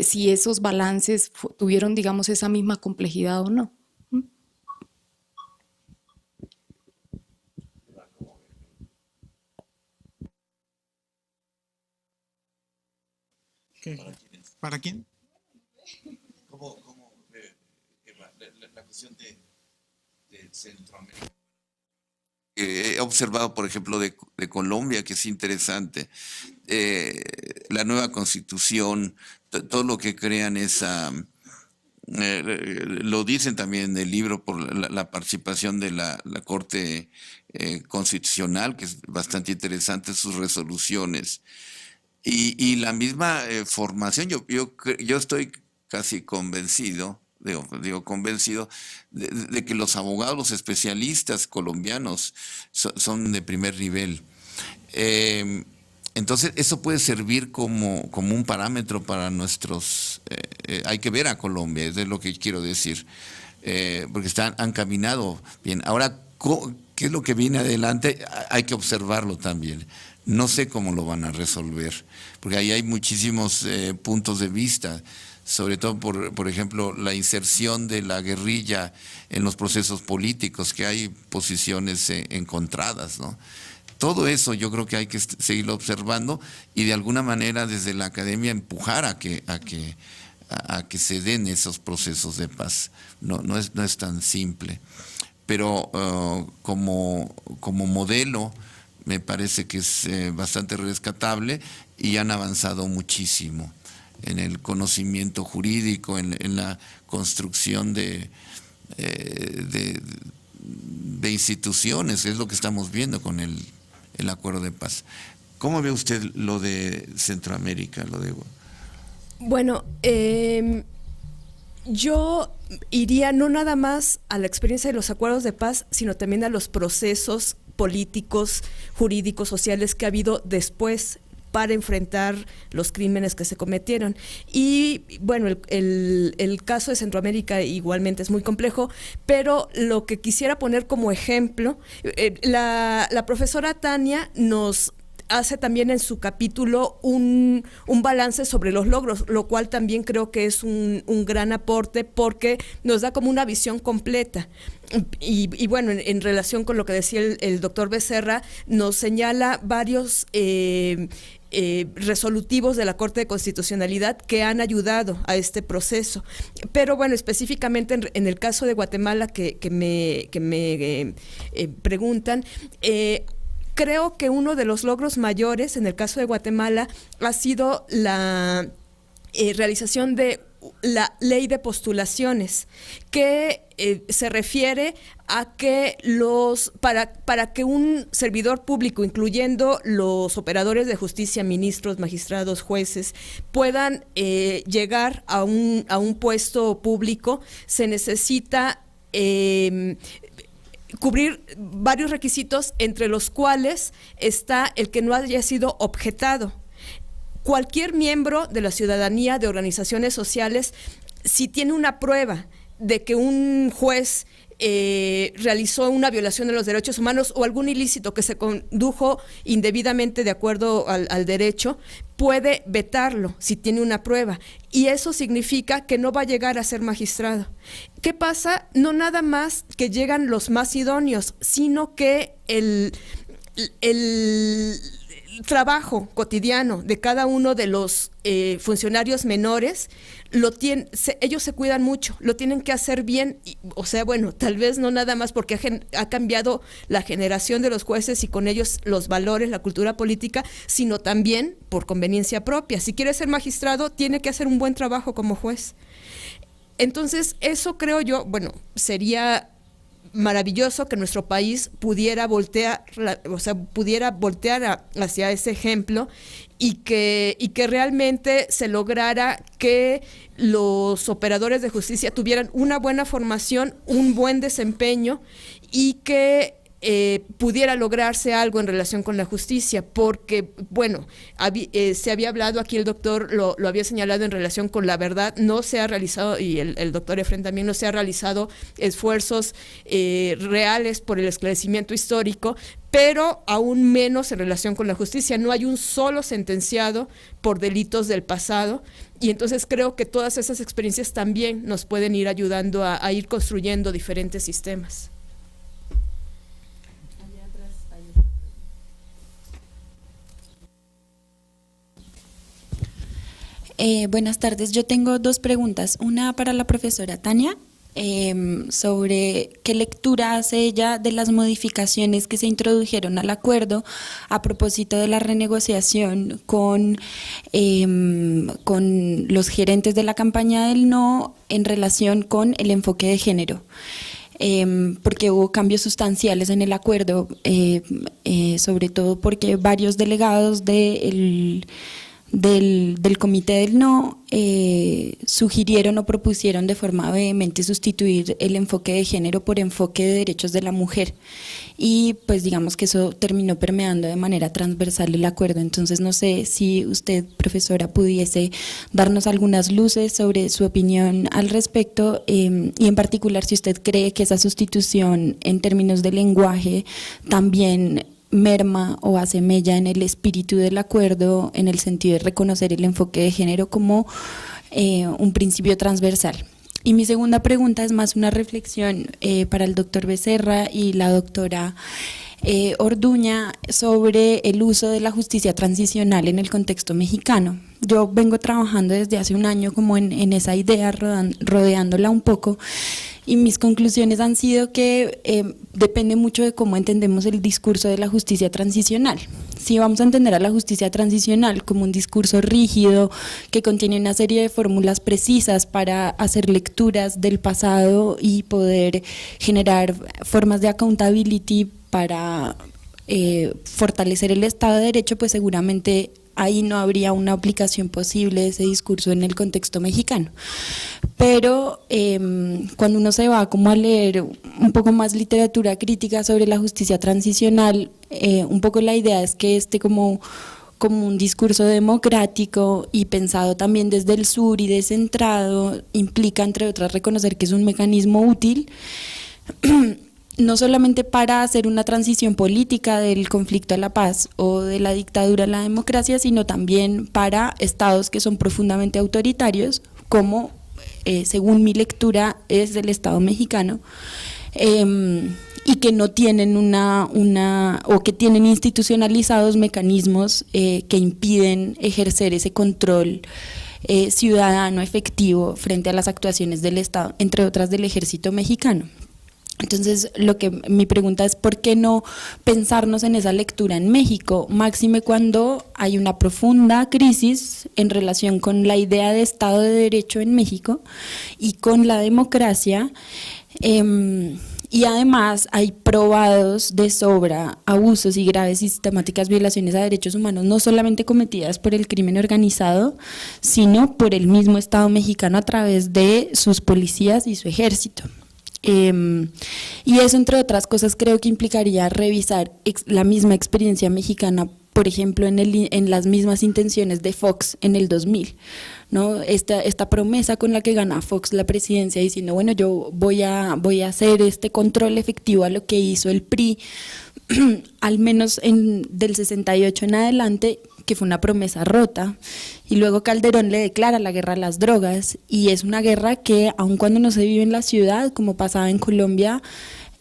si esos balances tuvieron, digamos, esa misma complejidad o no. ¿Para quién? ¿Cómo la cuestión de Centroamérica? He observado, por ejemplo, de Colombia, que es interesante, la nueva constitución, todo lo que crean lo dicen también en el libro por la participación de la Corte Constitucional, que es bastante interesante, sus resoluciones. Y la misma formación, yo estoy casi convencido, digo convencido de que los abogados, los especialistas colombianos son de primer nivel. Entonces, eso puede servir como un parámetro para nuestros... hay que ver a Colombia, eso es lo que quiero decir, porque han caminado bien. Ahora, ¿qué es lo que viene adelante? Hay que observarlo también. No sé cómo lo van a resolver, porque ahí hay muchísimos puntos de vista, sobre todo por ejemplo, la inserción de la guerrilla en los procesos políticos, que hay posiciones encontradas, ¿no? Todo eso yo creo que hay que seguirlo observando y de alguna manera desde la academia empujar a que se den esos procesos de paz. No es tan simple, pero como modelo me parece que es bastante rescatable y han avanzado muchísimo en el conocimiento jurídico, en la construcción de instituciones, es lo que estamos viendo con el acuerdo de paz. ¿Cómo ve usted lo de Centroamérica? Bueno, yo iría no nada más a la experiencia de los acuerdos de paz, sino también a los procesos políticos, jurídicos, sociales que ha habido después para enfrentar los crímenes que se cometieron. Y bueno, el caso de Centroamérica igualmente es muy complejo, pero lo que quisiera poner como ejemplo, la profesora Tania nos hace también en su capítulo un balance sobre los logros, lo cual también creo que es un gran aporte porque nos da como una visión completa. Y bueno, en relación con lo que decía el doctor Becerra, nos señala varios resolutivos de la Corte de Constitucionalidad que han ayudado a este proceso. Pero bueno, específicamente en el caso de Guatemala que me preguntan, creo que uno de los logros mayores en el caso de Guatemala ha sido la realización de la ley de postulaciones, que se refiere a que para que un servidor público, incluyendo los operadores de justicia, ministros, magistrados, jueces, puedan llegar a un puesto público, se necesita cubrir varios requisitos, entre los cuales está el que no haya sido objetado. Cualquier miembro de la ciudadanía, de organizaciones sociales, si tiene una prueba de que un juez realizó una violación de los derechos humanos o algún ilícito que se condujo indebidamente de acuerdo al derecho, puede vetarlo si tiene una prueba, y eso significa que no va a llegar a ser magistrado. ¿Qué pasa? No nada más que llegan los más idóneos, sino que el trabajo cotidiano de cada uno de los funcionarios menores, ellos se cuidan mucho, lo tienen que hacer bien, o sea, bueno, tal vez no nada más porque ha cambiado la generación de los jueces y con ellos los valores, la cultura política, sino también por conveniencia propia. Si quiere ser magistrado, tiene que hacer un buen trabajo como juez. Entonces, eso creo yo, bueno, sería maravilloso que nuestro país pudiera voltear hacia ese ejemplo y que realmente se lograra que los operadores de justicia tuvieran una buena formación, un buen desempeño y que pudiera lograrse algo en relación con la justicia, porque, bueno, se había hablado aquí, el doctor lo había señalado en relación con la verdad, no se ha realizado, y el doctor Efren también, no se ha realizado esfuerzos reales por el esclarecimiento histórico, pero aún menos en relación con la justicia. No hay un solo sentenciado por delitos del pasado, y entonces creo que todas esas experiencias también nos pueden ir ayudando a ir construyendo diferentes sistemas. Buenas tardes, yo tengo dos preguntas, una para la profesora Tania, sobre qué lectura hace ella de las modificaciones que se introdujeron al acuerdo a propósito de la renegociación con los gerentes de la campaña del no en relación con el enfoque de género. Porque hubo cambios sustanciales en el acuerdo, sobre todo porque varios delegados del Comité del No sugirieron o propusieron de forma vehemente sustituir el enfoque de género por enfoque de derechos de la mujer, y pues digamos que eso terminó permeando de manera transversal el acuerdo. Entonces no sé si usted, profesora, pudiese darnos algunas luces sobre su opinión al respecto, y en particular si usted cree que esa sustitución en términos de lenguaje también merma o hace mella en el espíritu del acuerdo, en el sentido de reconocer el enfoque de género como un principio transversal. Y mi segunda pregunta es más una reflexión para el doctor Becerra y la doctora Orduña sobre el uso de la justicia transicional en el contexto mexicano. Yo vengo trabajando desde hace un año como en esa idea, rodeándola un poco, y mis conclusiones han sido que depende mucho de cómo entendemos el discurso de la justicia transicional. Si vamos a entender a la justicia transicional como un discurso rígido que contiene una serie de fórmulas precisas para hacer lecturas del pasado y poder generar formas de accountability para fortalecer el Estado de Derecho, pues seguramente ahí no habría una aplicación posible de ese discurso en el contexto mexicano. Pero cuando uno se va como a leer un poco más literatura crítica sobre la justicia transicional, un poco la idea es que como como un discurso democrático y pensado también desde el sur y descentrado, implica, entre otras, reconocer que es un mecanismo útil, no solamente para hacer una transición política del conflicto a la paz o de la dictadura a la democracia, sino también para estados que son profundamente autoritarios, como, según mi lectura, es el Estado mexicano, y que no tienen o que tienen institucionalizados mecanismos que impiden ejercer ese control ciudadano efectivo frente a las actuaciones del Estado, entre otras del ejército mexicano. Entonces, mi pregunta es, ¿por qué no pensarnos en esa lectura en México? Máxime cuando hay una profunda crisis en relación con la idea de Estado de Derecho en México y con la democracia, y además hay probados de sobra abusos y graves y sistemáticas violaciones a derechos humanos, no solamente cometidas por el crimen organizado, sino por el mismo Estado mexicano a través de sus policías y su ejército. Y eso, entre otras cosas, creo que implicaría revisar la misma experiencia mexicana, por ejemplo, en las mismas intenciones de Fox en el 2000, ¿no? Esta promesa con la que gana Fox la presidencia, diciendo, bueno, yo voy a hacer este control efectivo a lo que hizo el PRI, al menos del 68 en adelante, que fue una promesa rota, y luego Calderón le declara la guerra a las drogas, y es una guerra que, aun cuando no se vive en la ciudad, como pasaba en Colombia,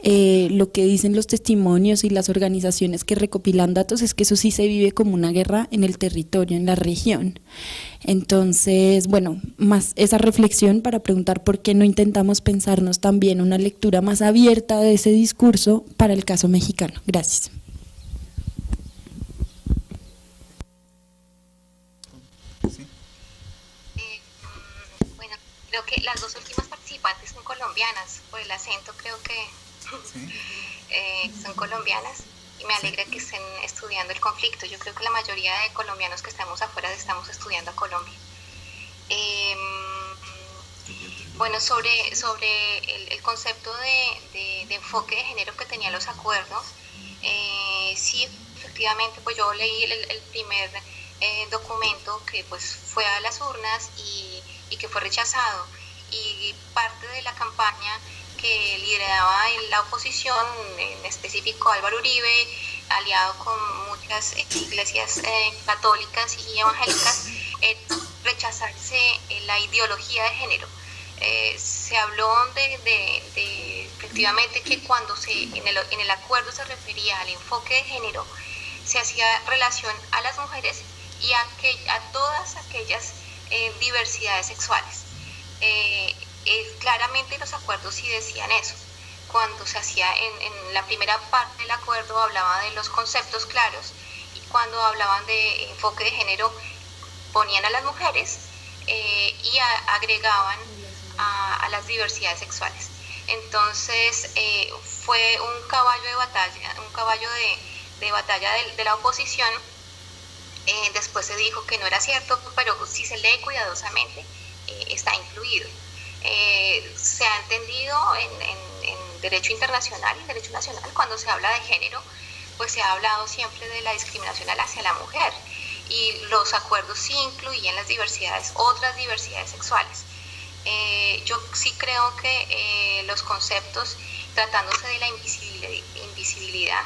lo que dicen los testimonios y las organizaciones que recopilan datos es que eso sí se vive como una guerra en el territorio, en la región. Entonces, bueno, más esa reflexión para preguntar por qué no intentamos pensarnos también una lectura más abierta de ese discurso para el caso mexicano. Gracias. Bueno, creo que las dos últimas participantes son colombianas, por el acento creo que son colombianas, y me alegra que estén estudiando el conflicto. Yo creo que la mayoría de colombianos que estamos afuera estamos estudiando a Colombia. Bueno, sobre el concepto de enfoque de género que tenían los acuerdos, sí, efectivamente, pues yo leí el primer documento que pues fue a las urnas y que fue rechazado, y parte de la campaña que lideraba la oposición, en específico Álvaro Uribe, aliado con muchas iglesias católicas y evangélicas, rechazarse la ideología de género. Se habló de efectivamente que cuando en el acuerdo se refería al enfoque de género, se hacía relación a las mujeres y a todas aquellas diversidades sexuales. Claramente los acuerdos sí decían eso. Cuando se hacía en la primera parte del acuerdo hablaba de los conceptos claros, y cuando hablaban de enfoque de género ponían a las mujeres y agregaban a las diversidades sexuales. Entonces fue un caballo de batalla de la oposición. Después se dijo que no era cierto, pero si se lee cuidadosamente está incluido. Se ha entendido en derecho internacional y derecho nacional, cuando se habla de género, pues se ha hablado siempre de la discriminación hacia la mujer, y los acuerdos sí incluían otras diversidades sexuales. Yo sí creo que los conceptos, tratándose de la invisibilidad,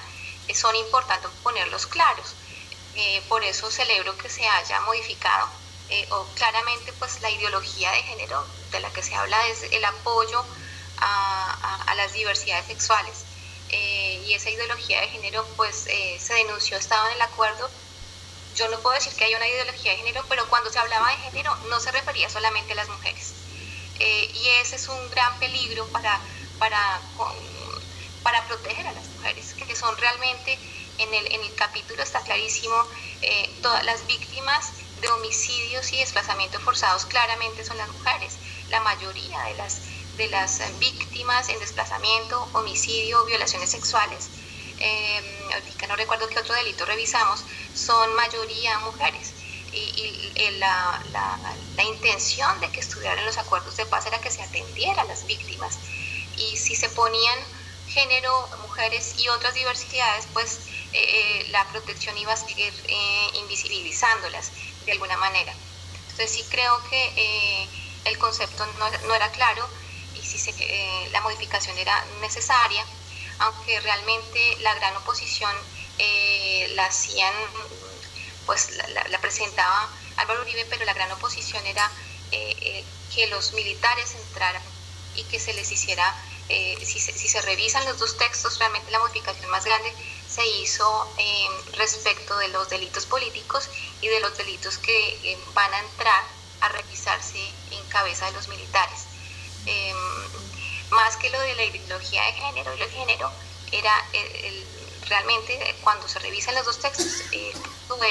son importantes ponerlos claros. Por eso celebro que se haya modificado, o claramente pues la ideología de género de la que se habla es el apoyo a las diversidades sexuales, y esa ideología de género pues se denunció, estaba en el acuerdo. Yo no puedo decir que haya una ideología de género, pero cuando se hablaba de género no se refería solamente a las mujeres, y ese es un gran peligro para proteger a las mujeres, que son realmente, en el capítulo está clarísimo, todas las víctimas de homicidios y desplazamientos forzados claramente son las mujeres. La mayoría de las víctimas en desplazamiento, homicidio, violaciones sexuales, ahorita no recuerdo qué otro delito revisamos, son mayoría mujeres. Y la intención de que estudiaran los acuerdos de paz era que se atendiera a las víctimas, y si se ponían género, mujeres y otras diversidades, pues la protección iba a seguir invisibilizándolas de alguna manera. Entonces sí creo que el concepto no era claro y la modificación era necesaria, aunque realmente la gran oposición la hacían, pues la presentaba Álvaro Uribe, pero la gran oposición era que los militares entraran y que se les hiciera, si se revisan los dos textos, realmente la modificación más grande se hizo respecto de los delitos políticos y de los delitos que van a entrar a revisarse en cabeza de los militares. Más que lo de la ideología de género y el género, era realmente cuando se revisan los dos textos,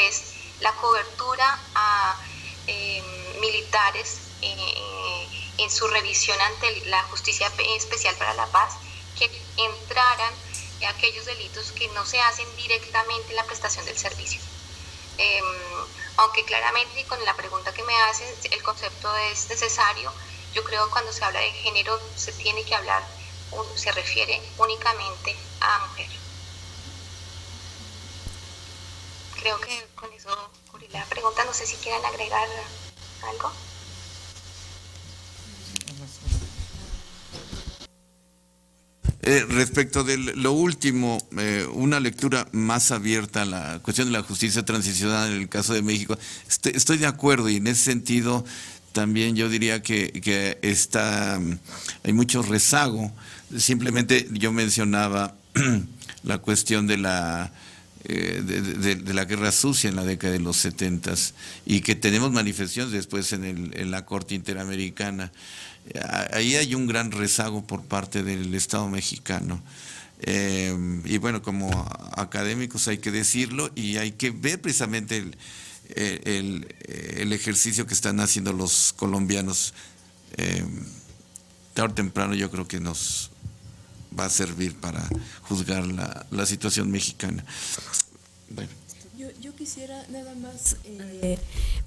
es la cobertura a militares en su revisión ante la Justicia Especial para la Paz, que entraran aquellos delitos que no se hacen directamente en la prestación del servicio. Aunque claramente con la pregunta que me hacen el concepto es necesario, yo creo que cuando se habla de género se tiene que hablar, se refiere únicamente a mujer. Creo que con eso cubrí la pregunta, no sé si quieran agregar algo. Respecto de lo último, una lectura más abierta a la cuestión de la justicia transicional en el caso de México, estoy de acuerdo, y en ese sentido también yo diría que hay mucho rezago. Simplemente yo mencionaba la cuestión de la guerra sucia en la década de los 70 y que tenemos manifestaciones después en la Corte Interamericana. Ahí hay un gran rezago por parte del Estado mexicano. Y bueno, como académicos hay que decirlo y hay que ver precisamente el ejercicio que están haciendo los colombianos. Tarde o temprano yo creo que nos va a servir para juzgar la situación mexicana. Bueno. Yo quisiera nada más,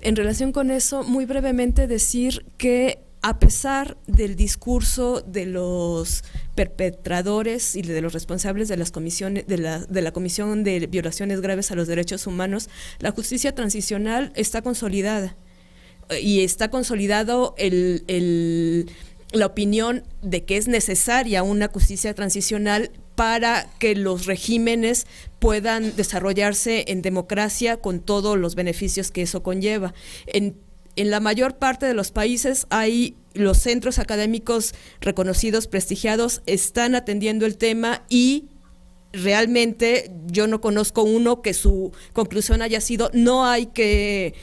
en relación con eso, muy brevemente decir que a pesar del discurso de los perpetradores y de los responsables de las comisiones de la Comisión de Violaciones Graves a los Derechos Humanos, la justicia transicional está consolidada y está consolidado la opinión de que es necesaria una justicia transicional para que los regímenes puedan desarrollarse en democracia con todos los beneficios que eso conlleva. En la mayor parte de los países hay los centros académicos reconocidos, prestigiados, están atendiendo el tema y realmente yo no conozco uno que su conclusión haya sido no hay que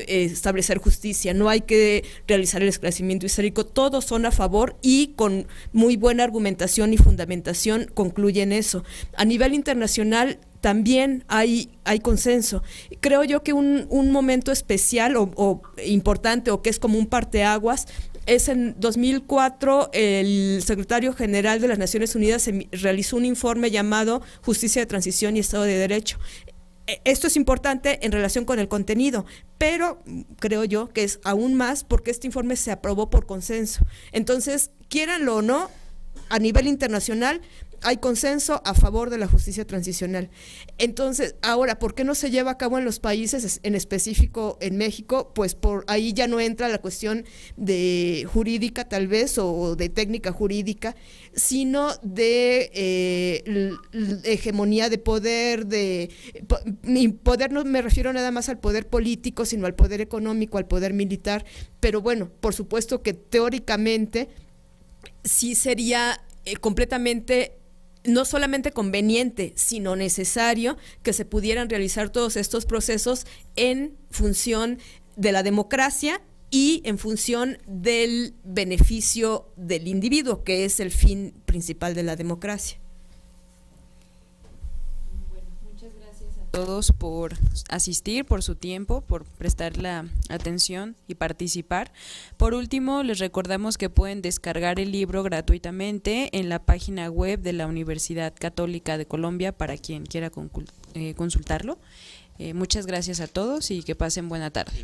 establecer justicia, no hay que realizar el esclarecimiento histórico, todos son a favor y con muy buena argumentación y fundamentación concluyen eso. A nivel internacional también hay consenso. Creo yo que un momento especial o importante o que es como un parteaguas es en 2004 el secretario general de las Naciones Unidas realizó un informe llamado Justicia de Transición y Estado de Derecho. Esto es importante en relación con el contenido, pero creo yo que es aún más porque este informe se aprobó por consenso. Entonces, quieranlo o no, a nivel internacional hay consenso a favor de la justicia transicional. Entonces, ahora, ¿por qué no se lleva a cabo en los países, en específico en México? Pues por ahí ya no entra la cuestión de jurídica tal vez o de técnica jurídica, sino de hegemonía de poder, mi poder no me refiero nada más al poder político, sino al poder económico, al poder militar, pero bueno, por supuesto que teóricamente sí sería completamente no solamente conveniente, sino necesario que se pudieran realizar todos estos procesos en función de la democracia y en función del beneficio del individuo, que es el fin principal de la democracia. Todos por asistir, por su tiempo, por prestar la atención y participar. Por último, les recordamos que pueden descargar el libro gratuitamente en la página web de la Universidad Católica de Colombia para quien quiera consultarlo. Muchas gracias a todos y que pasen buena tarde.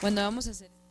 Bueno, vamos a hacer...